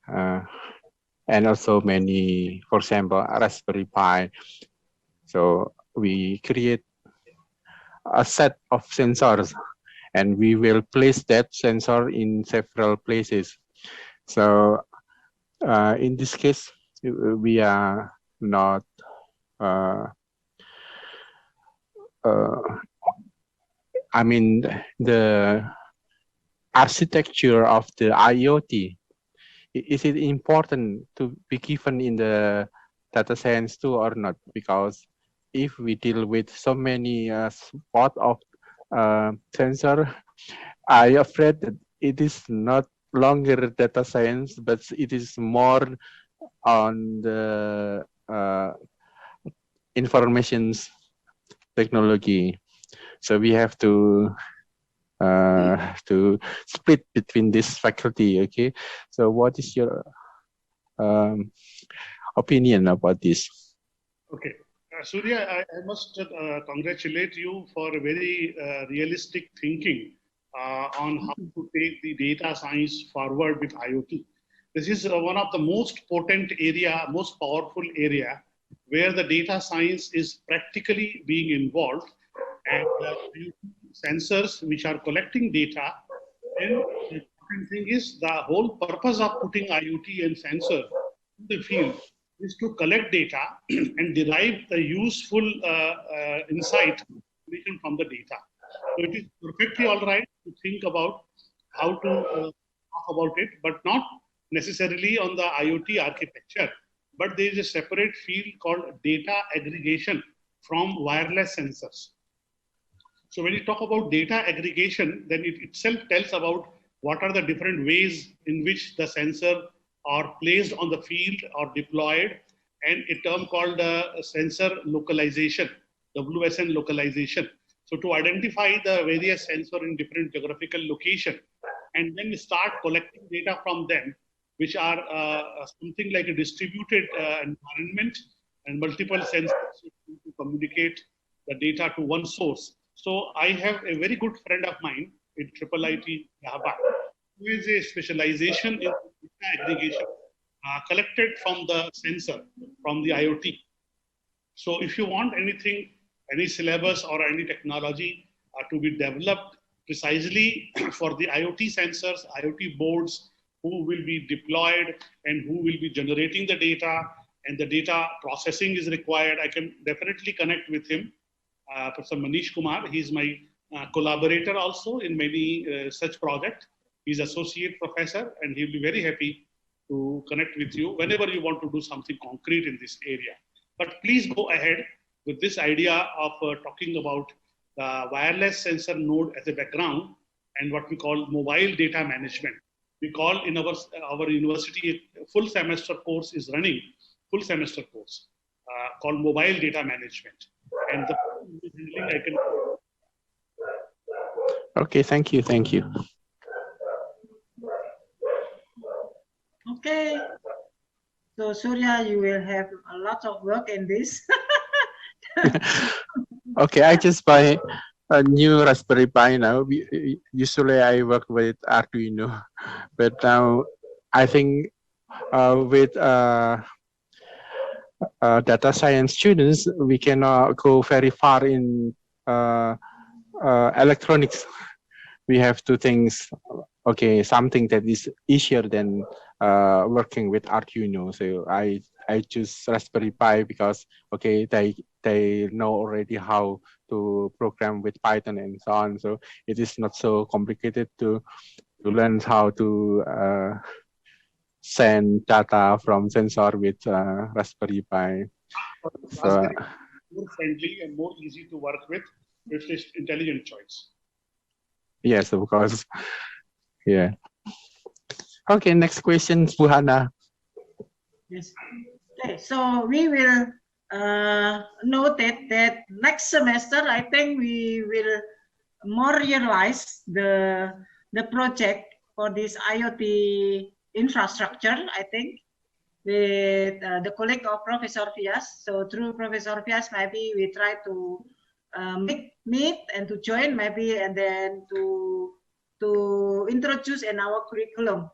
and also many, for example, Raspberry Pi So we create a set of sensors, and we will place that sensor in several places. So in this case, we are not I mean, the architecture of the IoT, is it important to be given in the data science too or not? Because if we deal with so many spot of sensor, I afraid that it is not longer data science, but it is more on the information technology. So we have to split between this faculty. Okay, so what is your opinion about this? Okay, Surya, I must congratulate you for a very realistic thinking on how to take the data science forward with IoT. This is one of the most potent area, most powerful area where the data science is practically being involved, and sensors which are collecting data. And the important thing is the whole purpose of putting IoT and sensor in the field is to collect data and derive the useful insight from the data. So it is perfectly all right to think about how to talk about it, but not necessarily on the IoT architecture. But there is a separate field called data aggregation from wireless sensors. So when you talk about data aggregation, then it itself tells about what are the different ways in which the sensor are placed on the field or deployed, and a term called sensor localization, WSN localization. So to identify the various sensors in different geographical location, and then start collecting data from them, which are something like a distributed environment and multiple sensors to communicate the data to one source. So I have a very good friend of mine in IIIT Allahabad, who is a specialization in data aggregation collected from the sensor, from the IoT. So if you want anything, any syllabus or any technology to be developed precisely for the IoT sensors, IoT boards, who will be deployed and who will be generating the data, and the data processing is required, I can definitely connect with him. Professor Manish Kumar, he's my collaborator also in many such projects. He's associate professor, and he'll be very happy to connect with you whenever you want to do something concrete in this area. But please go ahead with this idea of talking about the wireless sensor node as a background and what we call mobile data management. We call in our university, a full semester course is running, full semester course called mobile data management. And the I can. Okay, thank you. Okay. So Surya, you will have a lot of work in this. Okay, I just buy a new Raspberry Pi now. Usually I work with Arduino, but now I think with data science students, we cannot go very far in electronics. We have to think, okay, something that is easier than working with Arduino. So I choose Raspberry Pi because, okay, they know already how to program with Python and so on. So it is not so complicated to learn how to send data from sensor with Raspberry Pi. So, more friendly and more easy to work with this intelligent choice. Yes, of course. Yeah. Okay, next question, Bu Hana. Yes. Okay, so we will note that next semester, I think we will more realize the project for this IoT infrastructure, I think, with the colleague of Professor Fias. So through Professor Fias, maybe we try to meet and to join maybe, and then to introduce in our curriculum.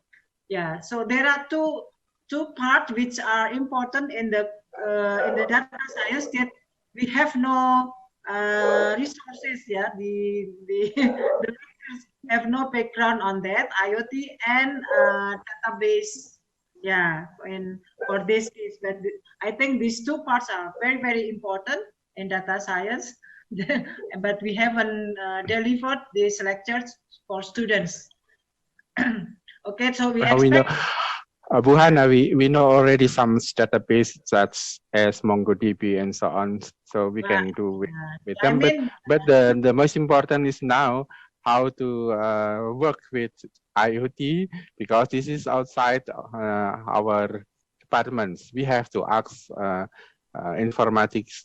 Yeah, so there are two parts which are important in the data science, that we have no resources. Yeah, the lecturers have no background on that IoT and database. Yeah, for this case, but I think these two parts are very important in data science. But we haven't delivered these lectures for students. Okay, so we We know, expect. Buhana, we know already some database such as MongoDB and so on, so we can do with I them. mean, But the most important is now how to work with IoT, because this is outside our departments. We have to ask informatics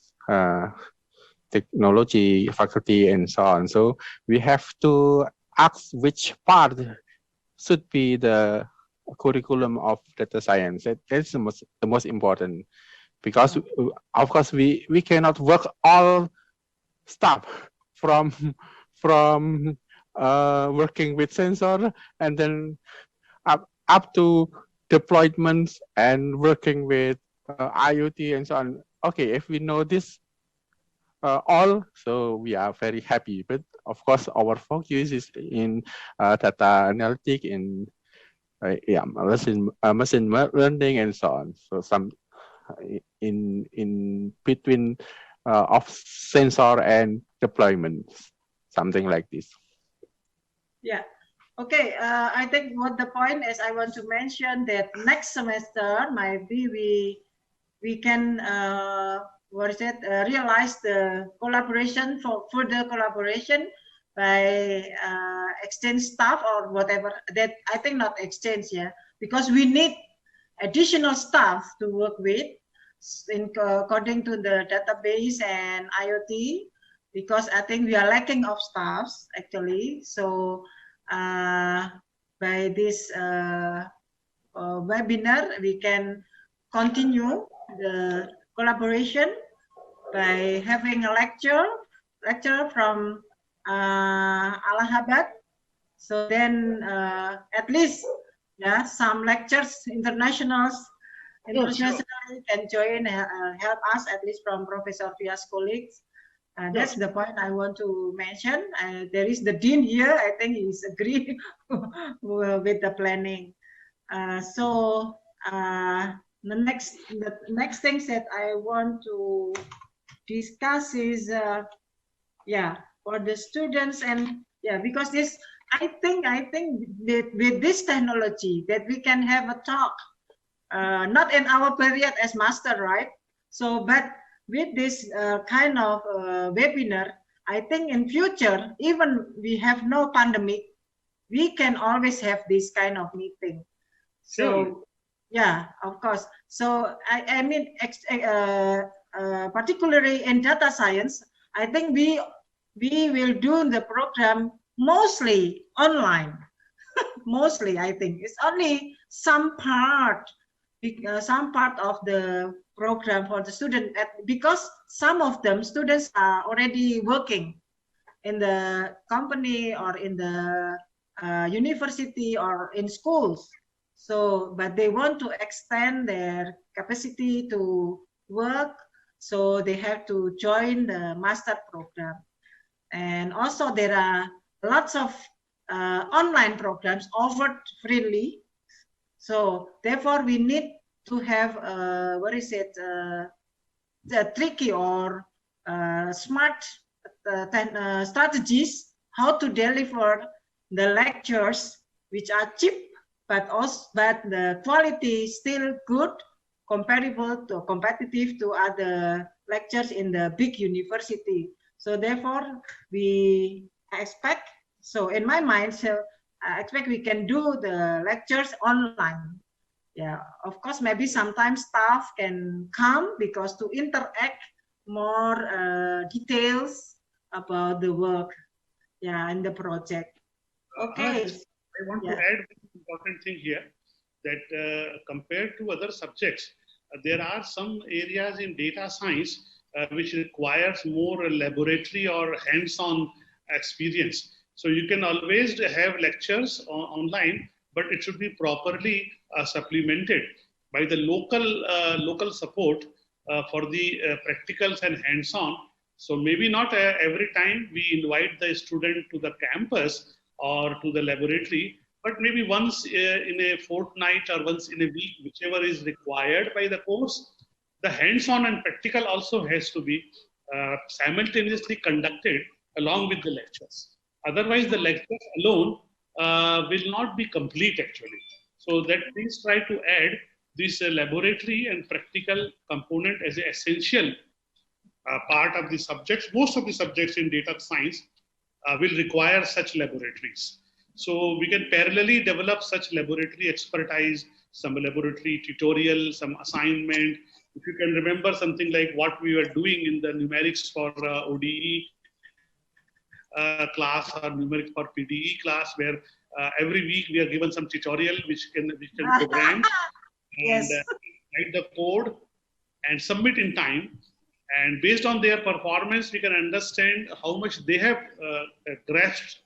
technology faculty and so on. So we have to ask which part should be the curriculum of data science. That's the most important, because of course we cannot work all stuff from working with sensor and then up to deployments and working with IoT and so on. Okay, if we know this all, so we are very happy. But of course, our focus is in data analytics, in machine learning and so on. So some in between of sensor and deployment, something like this. Yeah. Okay. I think what the point is, I want to mention that next semester maybe we can realize the collaboration, for further collaboration by exchange staff or whatever. That I think not exchange, yeah, because we need additional staff to work with according to the database and IoT, because I think we are lacking of staffs actually. So by this webinar, we can continue the collaboration by having a lecture from Allahabad. So then at least, yeah, some lectures internationally can join, help us, at least from Professor Fia's colleagues. That's the point I want to mention. There is the dean here. I think he's agree with the planning. So the next things that I want to discuss is for the students, and because this I think with this technology that we can have a talk, not in our period as master, right? So but with this kind of webinar, I think in future, even we have no pandemic, we can always have this kind of meeting. So yeah, of course. So I mean, particularly in data science, I think we will do the program mostly online. Mostly, I think it's only some part of the program for the student, because some of them students are already working in the company or in the university or in schools. So, but they want to extend their capacity to work, so they have to join the master program. And also there are lots of online programs offered freely. So therefore we need to have tricky or smart strategies how to deliver the lectures, which are cheap, but the quality is still good, competitive to other lectures in the big university. So therefore we expect, so in my mind, so I expect we can do the lectures online. Yeah, of course, maybe sometimes staff can come because to interact more details about the work, in the project. Okay. I want to add one important thing here, that compared to other subjects, there are some areas in data science which requires more laboratory or hands-on experience. So you can always have lectures online, but it should be properly supplemented by the local support for the practicals and hands-on. So maybe not every time we invite the student to the campus or to the laboratory, but maybe once in a fortnight or once in a week, whichever is required by the course. The hands-on and practical also has to be simultaneously conducted along with the lectures. Otherwise, the lectures alone will not be complete actually. So that please try to add this laboratory and practical component as an essential part of the subjects. Most of the subjects in data science will require such laboratories. So we can parallelly develop such laboratory expertise, some laboratory tutorial, some assignment. If you can remember something like what we were doing in the numerics for ODE class or numerics for PDE class, where every week we are given some tutorial which can program Yes. and write the code and submit in time. And based on their performance, we can understand how much they have grasped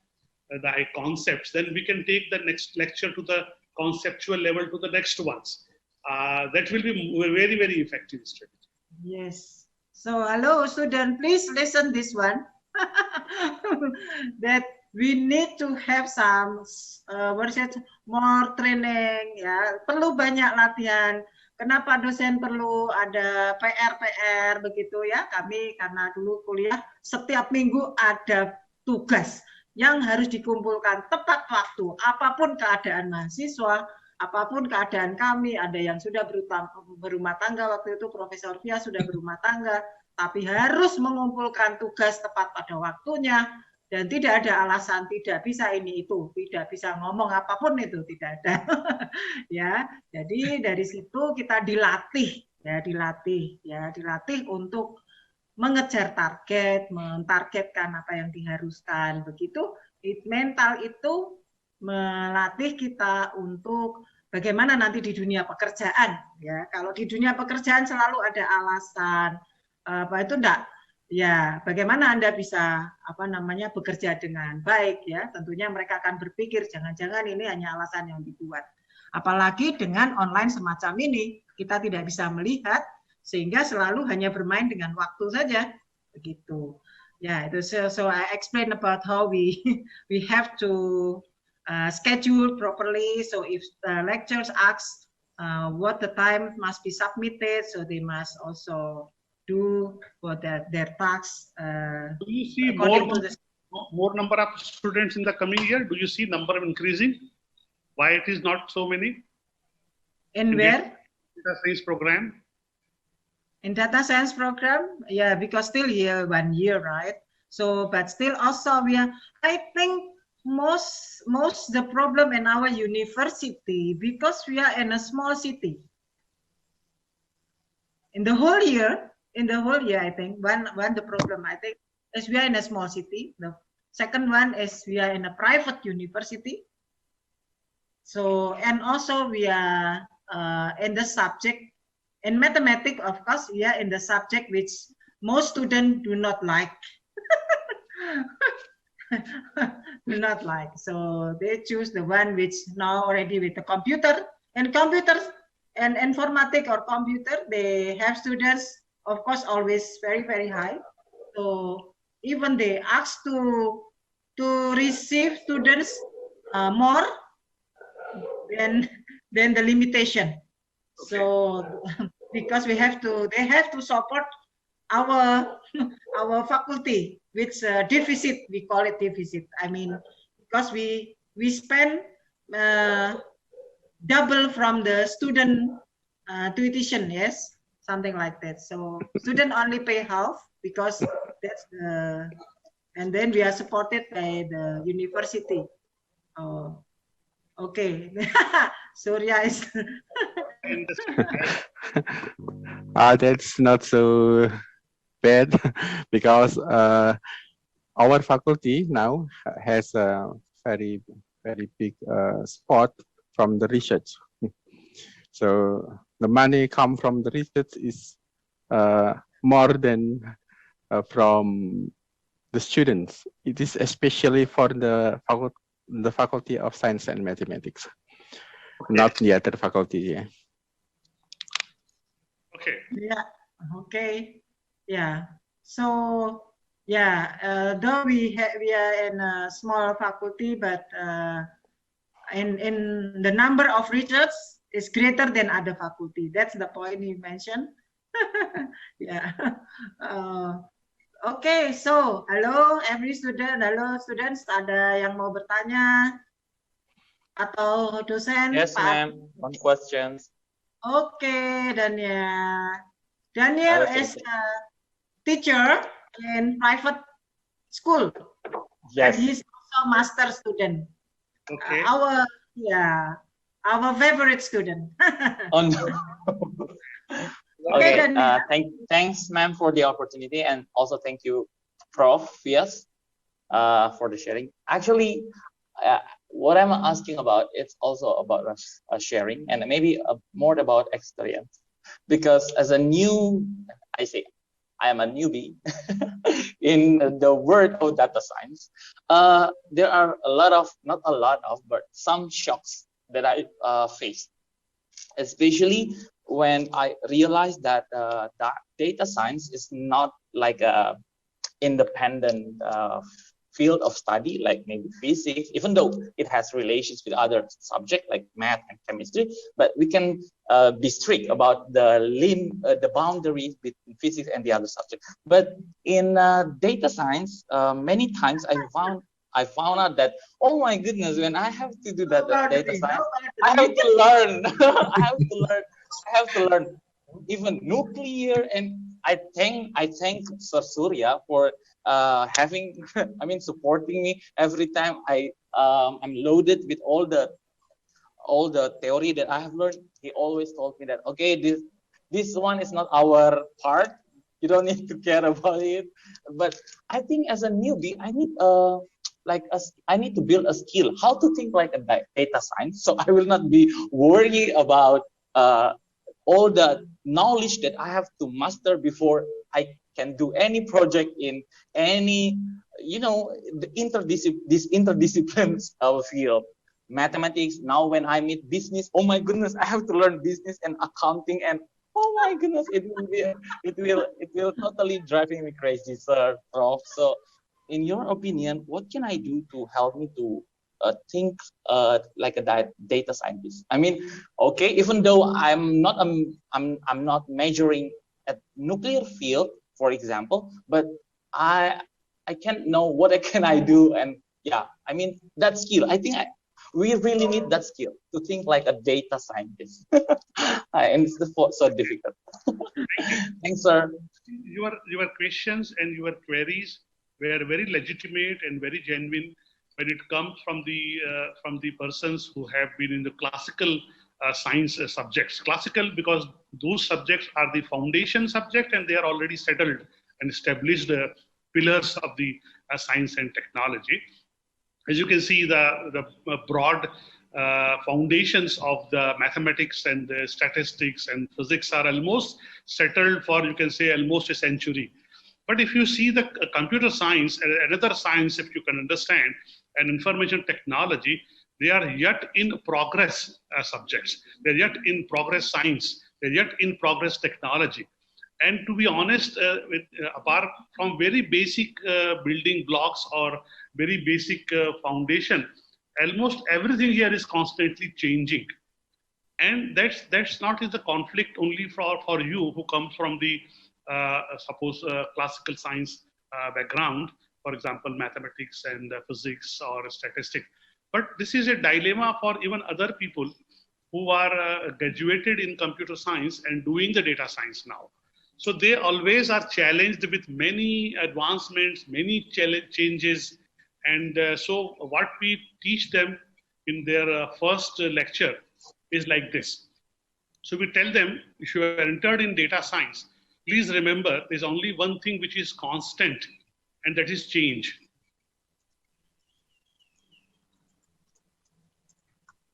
the concepts. Then we can take the next lecture to the conceptual level to the next ones. That will be very, very effective strategy. Yes. So, hello, student, please listen this one. That we need to have some, more training, ya. Perlu banyak latihan. Kenapa dosen perlu ada PR begitu ya? Kami karena dulu kuliah setiap minggu ada tugas yang harus dikumpulkan tepat waktu. Apapun keadaan mahasiswa, apapun keadaan kami, ada yang sudah berumah tangga waktu itu, Profesor Fia sudah berumah tangga, tapi harus mengumpulkan tugas tepat pada waktunya. Dan tidak ada alasan tidak bisa ini itu, tidak bisa ngomong apapun itu, tidak ada. Ya, jadi dari situ kita dilatih untuk mengejar target, mentargetkan apa yang diharuskan. Begitu, mental itu melatih kita untuk bagaimana nanti di dunia pekerjaan. Ya, kalau di dunia pekerjaan selalu ada alasan, itu enggak. Ya, bagaimana Anda bisa bekerja dengan baik ya? Tentunya mereka akan berpikir jangan-jangan ini hanya alasan yang dibuat. Apalagi dengan online semacam ini, kita tidak bisa melihat sehingga selalu hanya bermain dengan waktu saja, begitu. Ya, itu so I explain about how we have to schedule properly. So if the lecturers ask what the time must be submitted, so they must also do for their tasks. Do you see more number of students in the coming year? Do you see number increasing? Why it is not so many? In where? Data science program. In data science program, yeah, because still here 1 year, right? So, but still also I think most the problem in our university, because we are in a small city. In the whole year, I think the problem I think is we are in a small city. The second one is we are in a private university. So, and also we are in the subject in mathematics, of course, we are in the subject which most students do not like. So they choose the one which now already with the computer and computers and informatics or computer, they have students, of course, always very, very high. So even they ask to receive students more than the limitation. Okay. So because they have to support our faculty, which deficit, we call it deficit. I mean, because we spend double from the student tuition, yes, something like that. So student only pay half because that's the, and then we are supported by the university. Oh, okay. Surya is. That's not so bad because our faculty now has a very, very big support from the research. So the money come from the research is more than from the students. It is especially for the faculty of science and mathematics, okay. Not the other faculty. Yeah. Okay. Yeah. Okay, yeah. So yeah, though we are in a small faculty, but in the number of research is greater than other faculty. That's the point you mentioned. Yeah. Okay, so halo every student, halo students, ada yang mau bertanya atau dosen? Yes, ma'am. One question. Okay, Daniel. Daniel is a teacher in private school. Yes. And he's also a master student. Okay. Our favorite student. Oh, no. Okay, Okay. Thanks, ma'am, for the opportunity, and also thank you, Prof. Fias, for the sharing. Actually, what I'm asking about, it's also about sharing, and maybe more about experience. Because as a new, I am a newbie in the world of data science. There are but some shocks that I faced, especially when I realized that data science is not like a independent field of study, like maybe physics, even though it has relations with other subjects like math and chemistry, but we can be strict about the boundaries between physics and the other subject. But in data science, many times I found out that, oh my goodness, when I have to do that data science, I have to learn. I have to learn even nuclear, and I thank Sir Surya for supporting me every time I'm loaded with all the theory that I have learned. He always told me that, okay, this one is not our part. You don't need to care about it. But I think as a newbie, I need to build a skill how to think like a data science, so I will not be worried about all the knowledge that I have to master before I can do any project in any, this interdisciplines field. Mathematics, now when I meet business, oh my goodness, I have to learn business and accounting, and oh my goodness, it will totally driving me crazy, sir, Prof. So in your opinion, what can I do to help me to think like a data scientist? I mean, okay, even though I'm not measuring at nuclear field, for example, but I can't know what can I do, and yeah, I mean that skill. I think we really need that skill to think like a data scientist, and it's so difficult. Thanks, sir. Your questions and your queries were very legitimate and very genuine when it comes from the persons who have been in the classical science subjects. Classical because those subjects are the foundation subject and they are already settled and established pillars of the science and technology. As you can see, the broad foundations of the mathematics and the statistics and physics are almost settled for, you can say, almost a century. But if you see the computer science, another science, if you can understand, and information technology, they are yet in progress subjects. They're yet in progress science. They're yet in progress technology. And to be honest, apart from very basic building blocks or very basic foundation, almost everything here is constantly changing. And that's not the conflict only for you who comes from the suppose classical science background, for example, mathematics and physics or statistics. But this is a dilemma for even other people who are graduated in computer science and doing the data science now. So they always are challenged with many advancements, many changes. And so what we teach them in their first lecture is like this. So we tell them, if you are entered in data science, please remember there's only one thing which is constant, and that is change.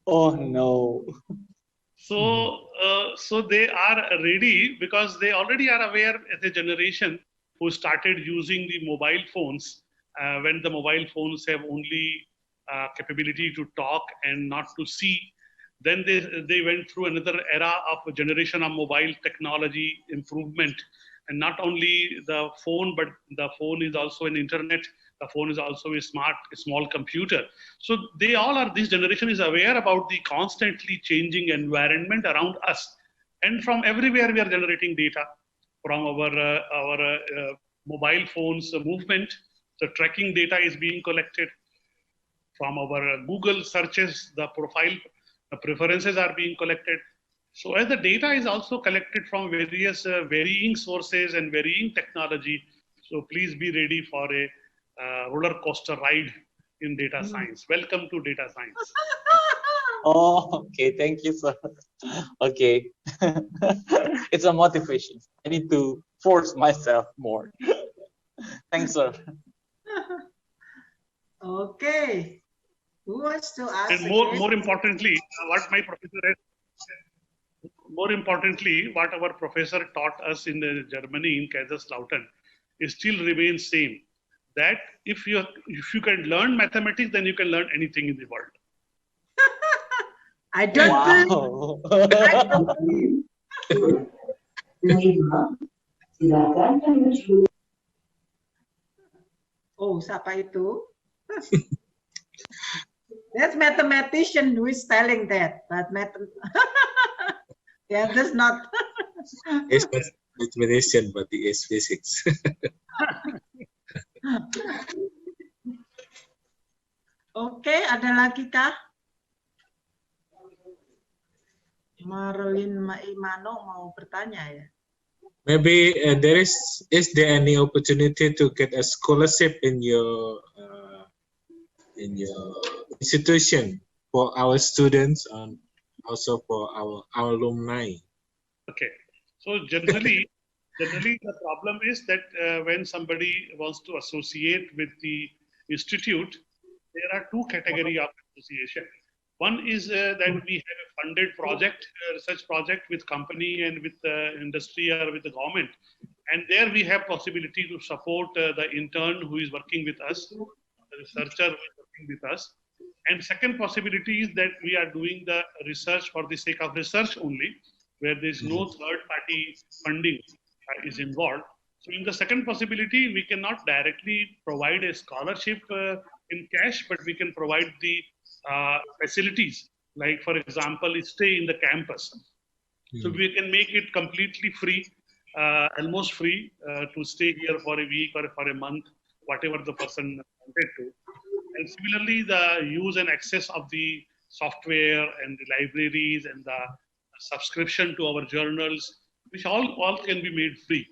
Oh no. So they are ready because they already are aware as a generation who started using the mobile phones when the mobile phones have only capability to talk and not to see. Then they went through another era of generation of mobile technology improvement. And not only the phone, but the phone is also an internet. The phone is also a small computer. So they all are, this generation is aware about the constantly changing environment around us. And from everywhere we are generating data from our mobile phones movement. The tracking data is being collected from our Google searches, the profile, the preferences are being collected. So as the data is also collected from various varying sources and varying technology, so please be ready for a roller coaster ride in data science. Welcome to data science. Oh, okay. Thank you, sir. Okay. It's a motivation. I need to force myself more. Thanks, sir. Okay. Who wants to ask? And more importantly, what my professor has, more importantly, what our professor taught us in Germany, in Kaiserslautern, is still remains same. That if you can learn mathematics, then you can learn anything in the world. I don't believe. Oh, siapa itu? That's mathematician who is telling that, but yeah, that's not. It's mathematician, but he is physics. Oke, ada lagi kah? Marlin Maimano mau bertanya ya? Maybe is there any opportunity to get a scholarship in your institution for our students and also for our alumni? Okay, so generally the problem is that when somebody wants to associate with the institute, there are two categories of association. One is that we have a funded project, research project with company and with the industry or with the government. And there we have possibility to support the intern who is working with us, the researcher who is working with us. And second possibility is that we are doing the research for the sake of research only, where there is no third party funding is involved. So in the second possibility, we cannot directly provide a scholarship in cash, but we can provide the facilities, like for example, stay in the campus. So we can make it completely free, almost free to stay here for a week or for a month, whatever the person wanted to. And similarly, the use and access of the software and the libraries and the subscription to our journals, which all can be made free.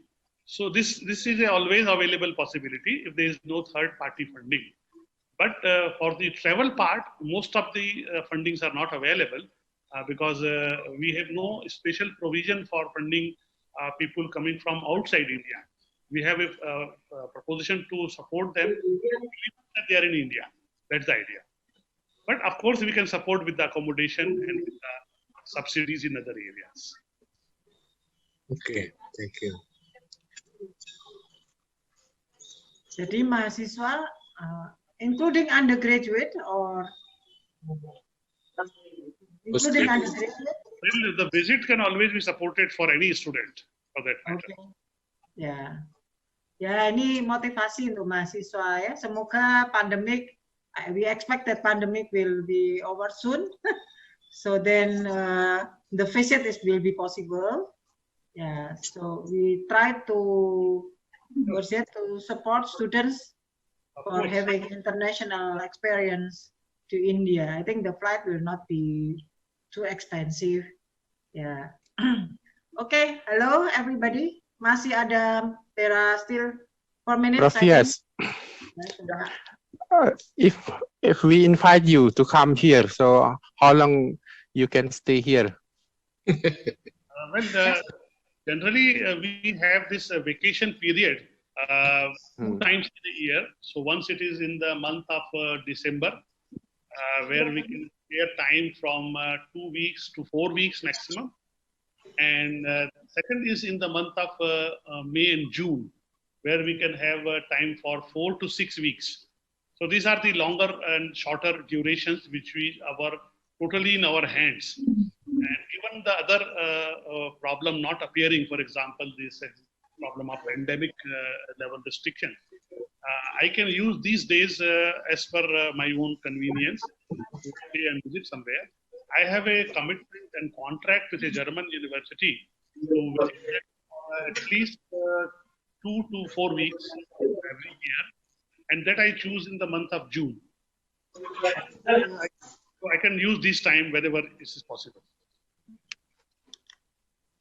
So this is a always available possibility if there is no third party funding. But for the travel part, most of the fundings are not available because we have no special provision for funding people coming from outside India. We have a proposition to support them that they are in India. That's the idea. But of course, we can support with the accommodation and with the subsidies in other areas. Okay, thank you. Jadi mahasiswa, including undergraduate or including undergraduate? Well, the visit can always be supported for any student, for that matter. Okay. Ya, ya ini motivasi untuk mahasiswa ya. Semoga pandemic, we expect that pandemic will be over soon. So then the visit will be possible. Yeah, so we try to support students for having international experience to India. I think the flight will not be too expensive. Yeah. Okay, hello everybody. Masih ada, there are still 4 minutes. Prof, yes. If we invite you to come here, so how long you can stay here? Generally, we have this vacation period 2 times in a year. So once it is in the month of December, where we can spare time from 2 weeks to 4 weeks maximum. And second is in the month of May and June, where we can have time for 4 to 6 weeks. So these are the longer and shorter durations which our totally in our hands. And even the other problem not appearing, for example, this problem of pandemic level restriction, I can use these days as per my own convenience to stay and visit somewhere. I have a commitment and contract with a German university to visit at least 2 to 4 weeks every year, and that I choose in the month of June. So I can use this time wherever this is possible.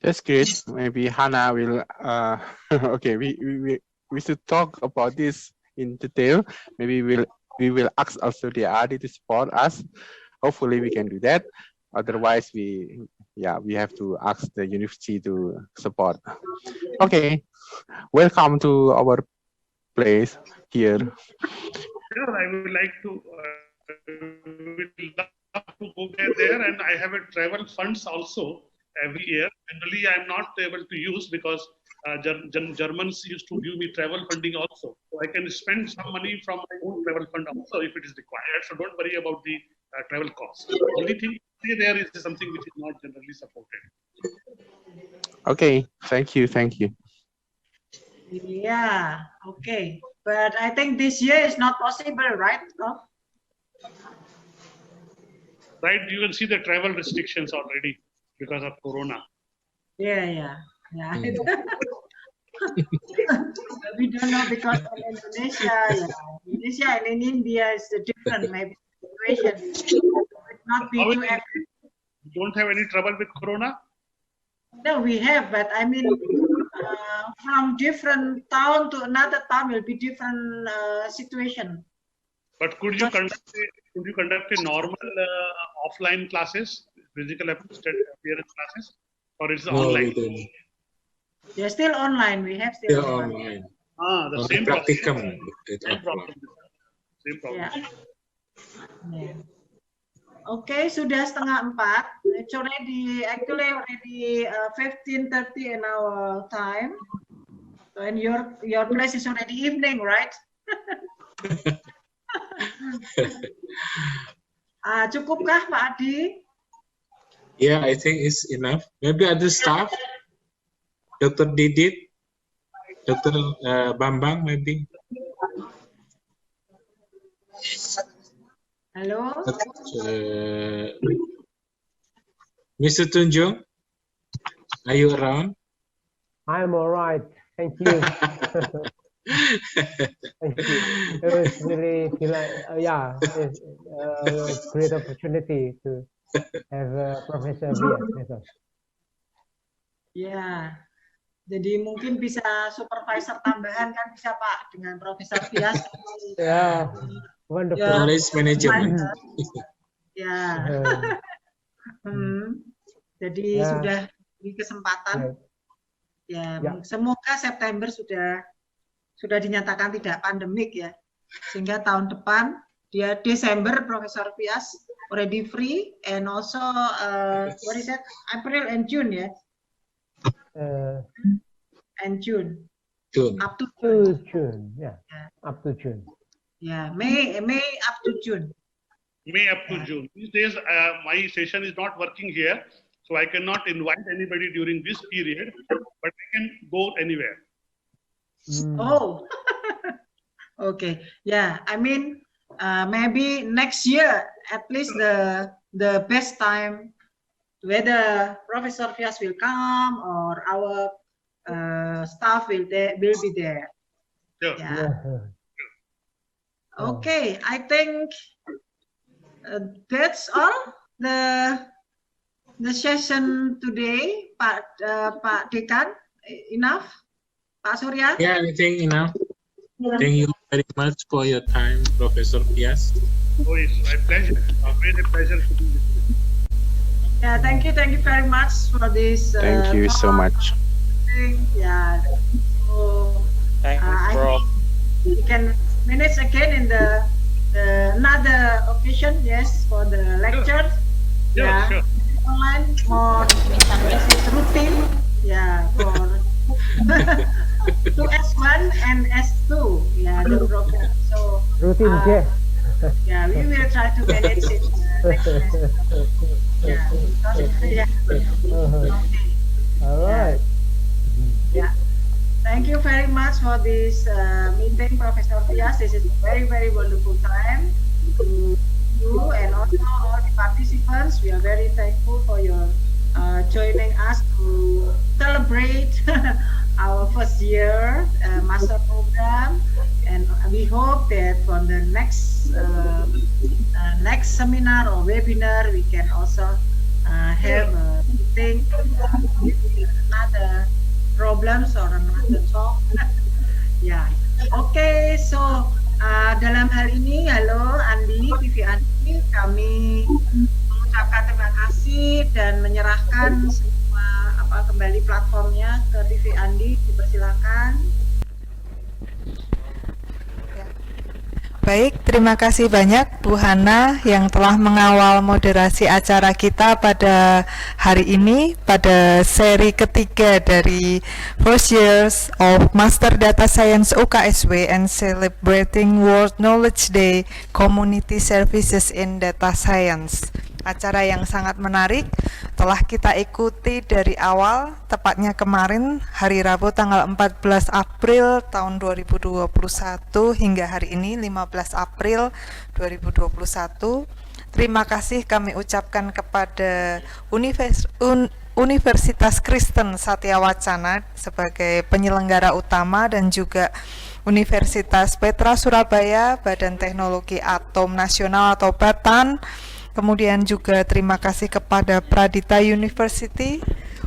That's great. Maybe Hannah will. Okay, we should talk about this in detail. Maybe we will ask also the Adi to support us. Hopefully, we can do that. Otherwise, we have to ask the university to support. Okay, welcome to our place here. Sure, I would like to. Love to go there, and I have a travel funds also every year. Generally, I'm not able to use because Germans used to give me travel funding also. So I can spend some money from my own travel fund also if it is required. So don't worry about the travel cost. The only thing there is something which is not generally supported. Okay, thank you. Yeah, okay. But I think this year is not possible, right? No? Right, you can see the travel restrictions already because of Corona. Yeah. We don't know because in Indonesia and in India is different maybe situation. It not be too active. You don't have any trouble with Corona? No, we have, but I mean, from different town to another town will be different situation. But could you conduct a normal offline classes, physical appearance classes, or it's online? They're still online. We have still online. The same problem. Same problem. Yeah. Okay, sudah 3:30. It's already 15:30 in our time. So, and your place is already evening, right? Cukupkah Pak Adi? Yeah, I think it's enough. Maybe other staff, Dr. Didit, Dr. Bambang, maybe. Hello. Mr. Tunjung, are you around? I'm all right. Thank you. Thank you. It was really a great opportunity to have Professor Bias with us. Ya, jadi mungkin bisa supervisor tambahan kan bisa Pak dengan Profesor Bias. Ya, wonderful. Knowledge management. Ya. Jadi sudah di kesempatan. Ya, semoga September sudah dinyatakan tidak pandemik ya, sehingga tahun depan dia Desember Profesor Pias already free, and also what is that, April and June ya, and June. Up to June, up to June. Yeah, May up to June. May up to June. These days my session is not working here, so I cannot invite anybody during this period, but I can go anywhere. Oh, okay. Yeah, I mean, maybe next year, at least the best time, whether Professor Fias will come or our staff will be there. Sure. Yeah. Okay, I think that's all the session today, Pak Dekan. Enough. Pak Surya? Yeah, I think enough. Thank you very much for your time, Professor Pias. Oh, it's my pleasure. Always a pleasure to be with you. Yeah, thank you very much for this. Thank you so much. Yeah. So, thanks, bro. We can manage again in the another occasion. Yes, for the lecture. Sure. Online more routine. Yeah, for 2S1 and S2, the program. So routine, yeah, we will try to manage it next semester. Yeah, yeah. Okay. All right. Yeah. Thank you very much for this meeting, Professor Fias. This is a very, very wonderful time to you and also all the participants. We are very thankful for your joining us to celebrate our first year master program, and we hope that for the next seminar or webinar we can also have a meeting with another problems or another talk. Ya, oke, so dalam hal ini, halo Andi, TV Andi, kami mengucapkan terima kasih dan menyerahkan semua kembali platformnya ke TV Andi, dipersilakan. Baik, terima kasih banyak Bu Hana yang telah mengawal moderasi acara kita pada hari ini, pada seri ketiga dari 1st Years of Master Data Science UKSW and Celebrating World Knowledge Day Community Services in Data Science. Acara yang sangat menarik telah kita ikuti dari awal, tepatnya kemarin hari Rabu tanggal 14 April tahun 2021 hingga hari ini 15 April 2021. Terima kasih kami ucapkan kepada Universitas Kristen Satya Wacana sebagai penyelenggara utama dan juga Universitas Petra Surabaya, Badan Teknologi Atom Nasional atau BATAN. Kemudian juga terima kasih kepada Pradita University,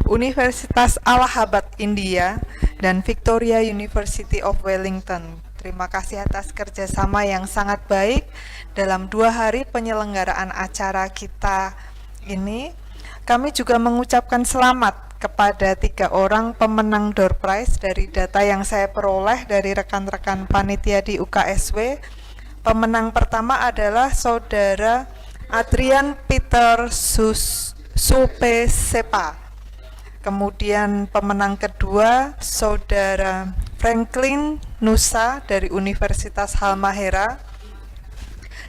Universitas Allahabad India, dan Victoria University of Wellington. Terima kasih atas kerjasama yang sangat baik dalam 2 hari penyelenggaraan acara kita ini. Kami juga mengucapkan selamat kepada 3 orang pemenang door prize dari data yang saya peroleh dari rekan-rekan panitia di UKSW. Pemenang pertama adalah Saudara Adrian Peter Supesepa. Kemudian pemenang kedua Saudara Franklin Nusa dari Universitas Halmahera.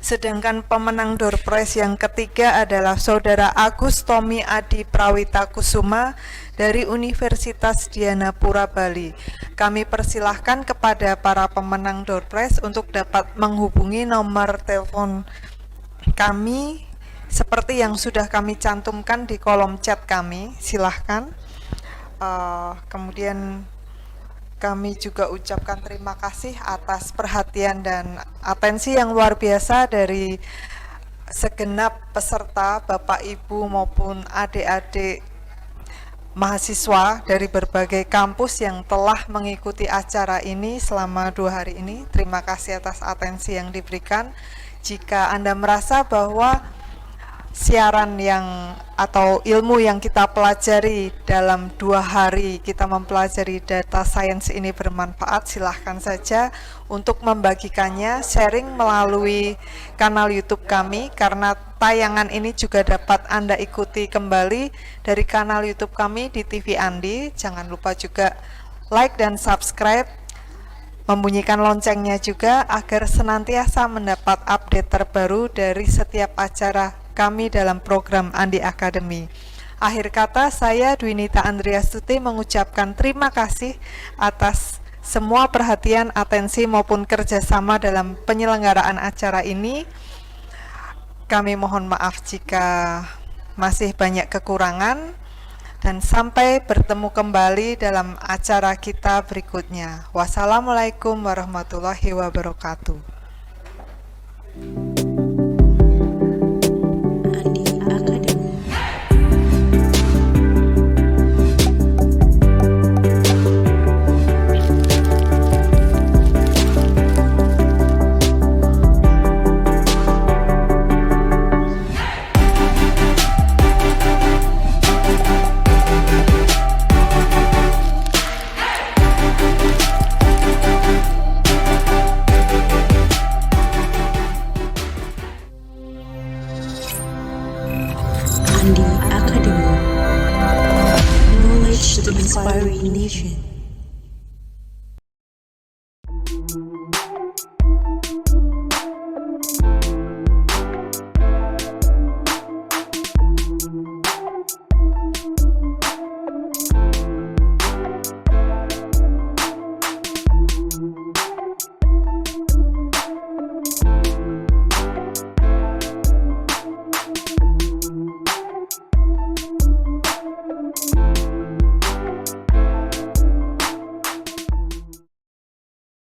Sedangkan pemenang door prize yang ketiga adalah Saudara Agus Tommy Adi Prawita Kusuma dari Universitas Dianapura Bali. Kami persilahkan kepada para pemenang door prize untuk dapat menghubungi nomor telepon kami seperti yang sudah kami cantumkan di kolom chat kami. Silahkan. Kemudian kami juga ucapkan terima kasih atas perhatian dan atensi yang luar biasa dari segenap peserta, Bapak Ibu maupun adik-adik mahasiswa dari berbagai kampus yang telah mengikuti acara ini selama 2 hari ini. Terima kasih atas atensi yang diberikan. Jika Anda merasa bahwa siaran atau ilmu yang kita pelajari dalam 2 hari kita mempelajari data science ini bermanfaat, silahkan saja untuk membagikannya, sharing melalui kanal YouTube kami, karena tayangan ini juga dapat Anda ikuti kembali dari kanal YouTube kami di TV Andi. Jangan lupa juga like dan subscribe, membunyikan loncengnya juga agar senantiasa mendapat update terbaru dari setiap acara kami dalam program Andi Academy. Akhir kata, saya Dwinita Andriastuti mengucapkan terima kasih atas semua perhatian, atensi maupun kerjasama dalam penyelenggaraan acara ini. Kami mohon maaf jika masih banyak kekurangan. Dan sampai bertemu kembali dalam acara kita berikutnya. Wassalamualaikum warahmatullahi wabarakatuh. Andi Academy. Andi Academy. Knowledge to inspire nation.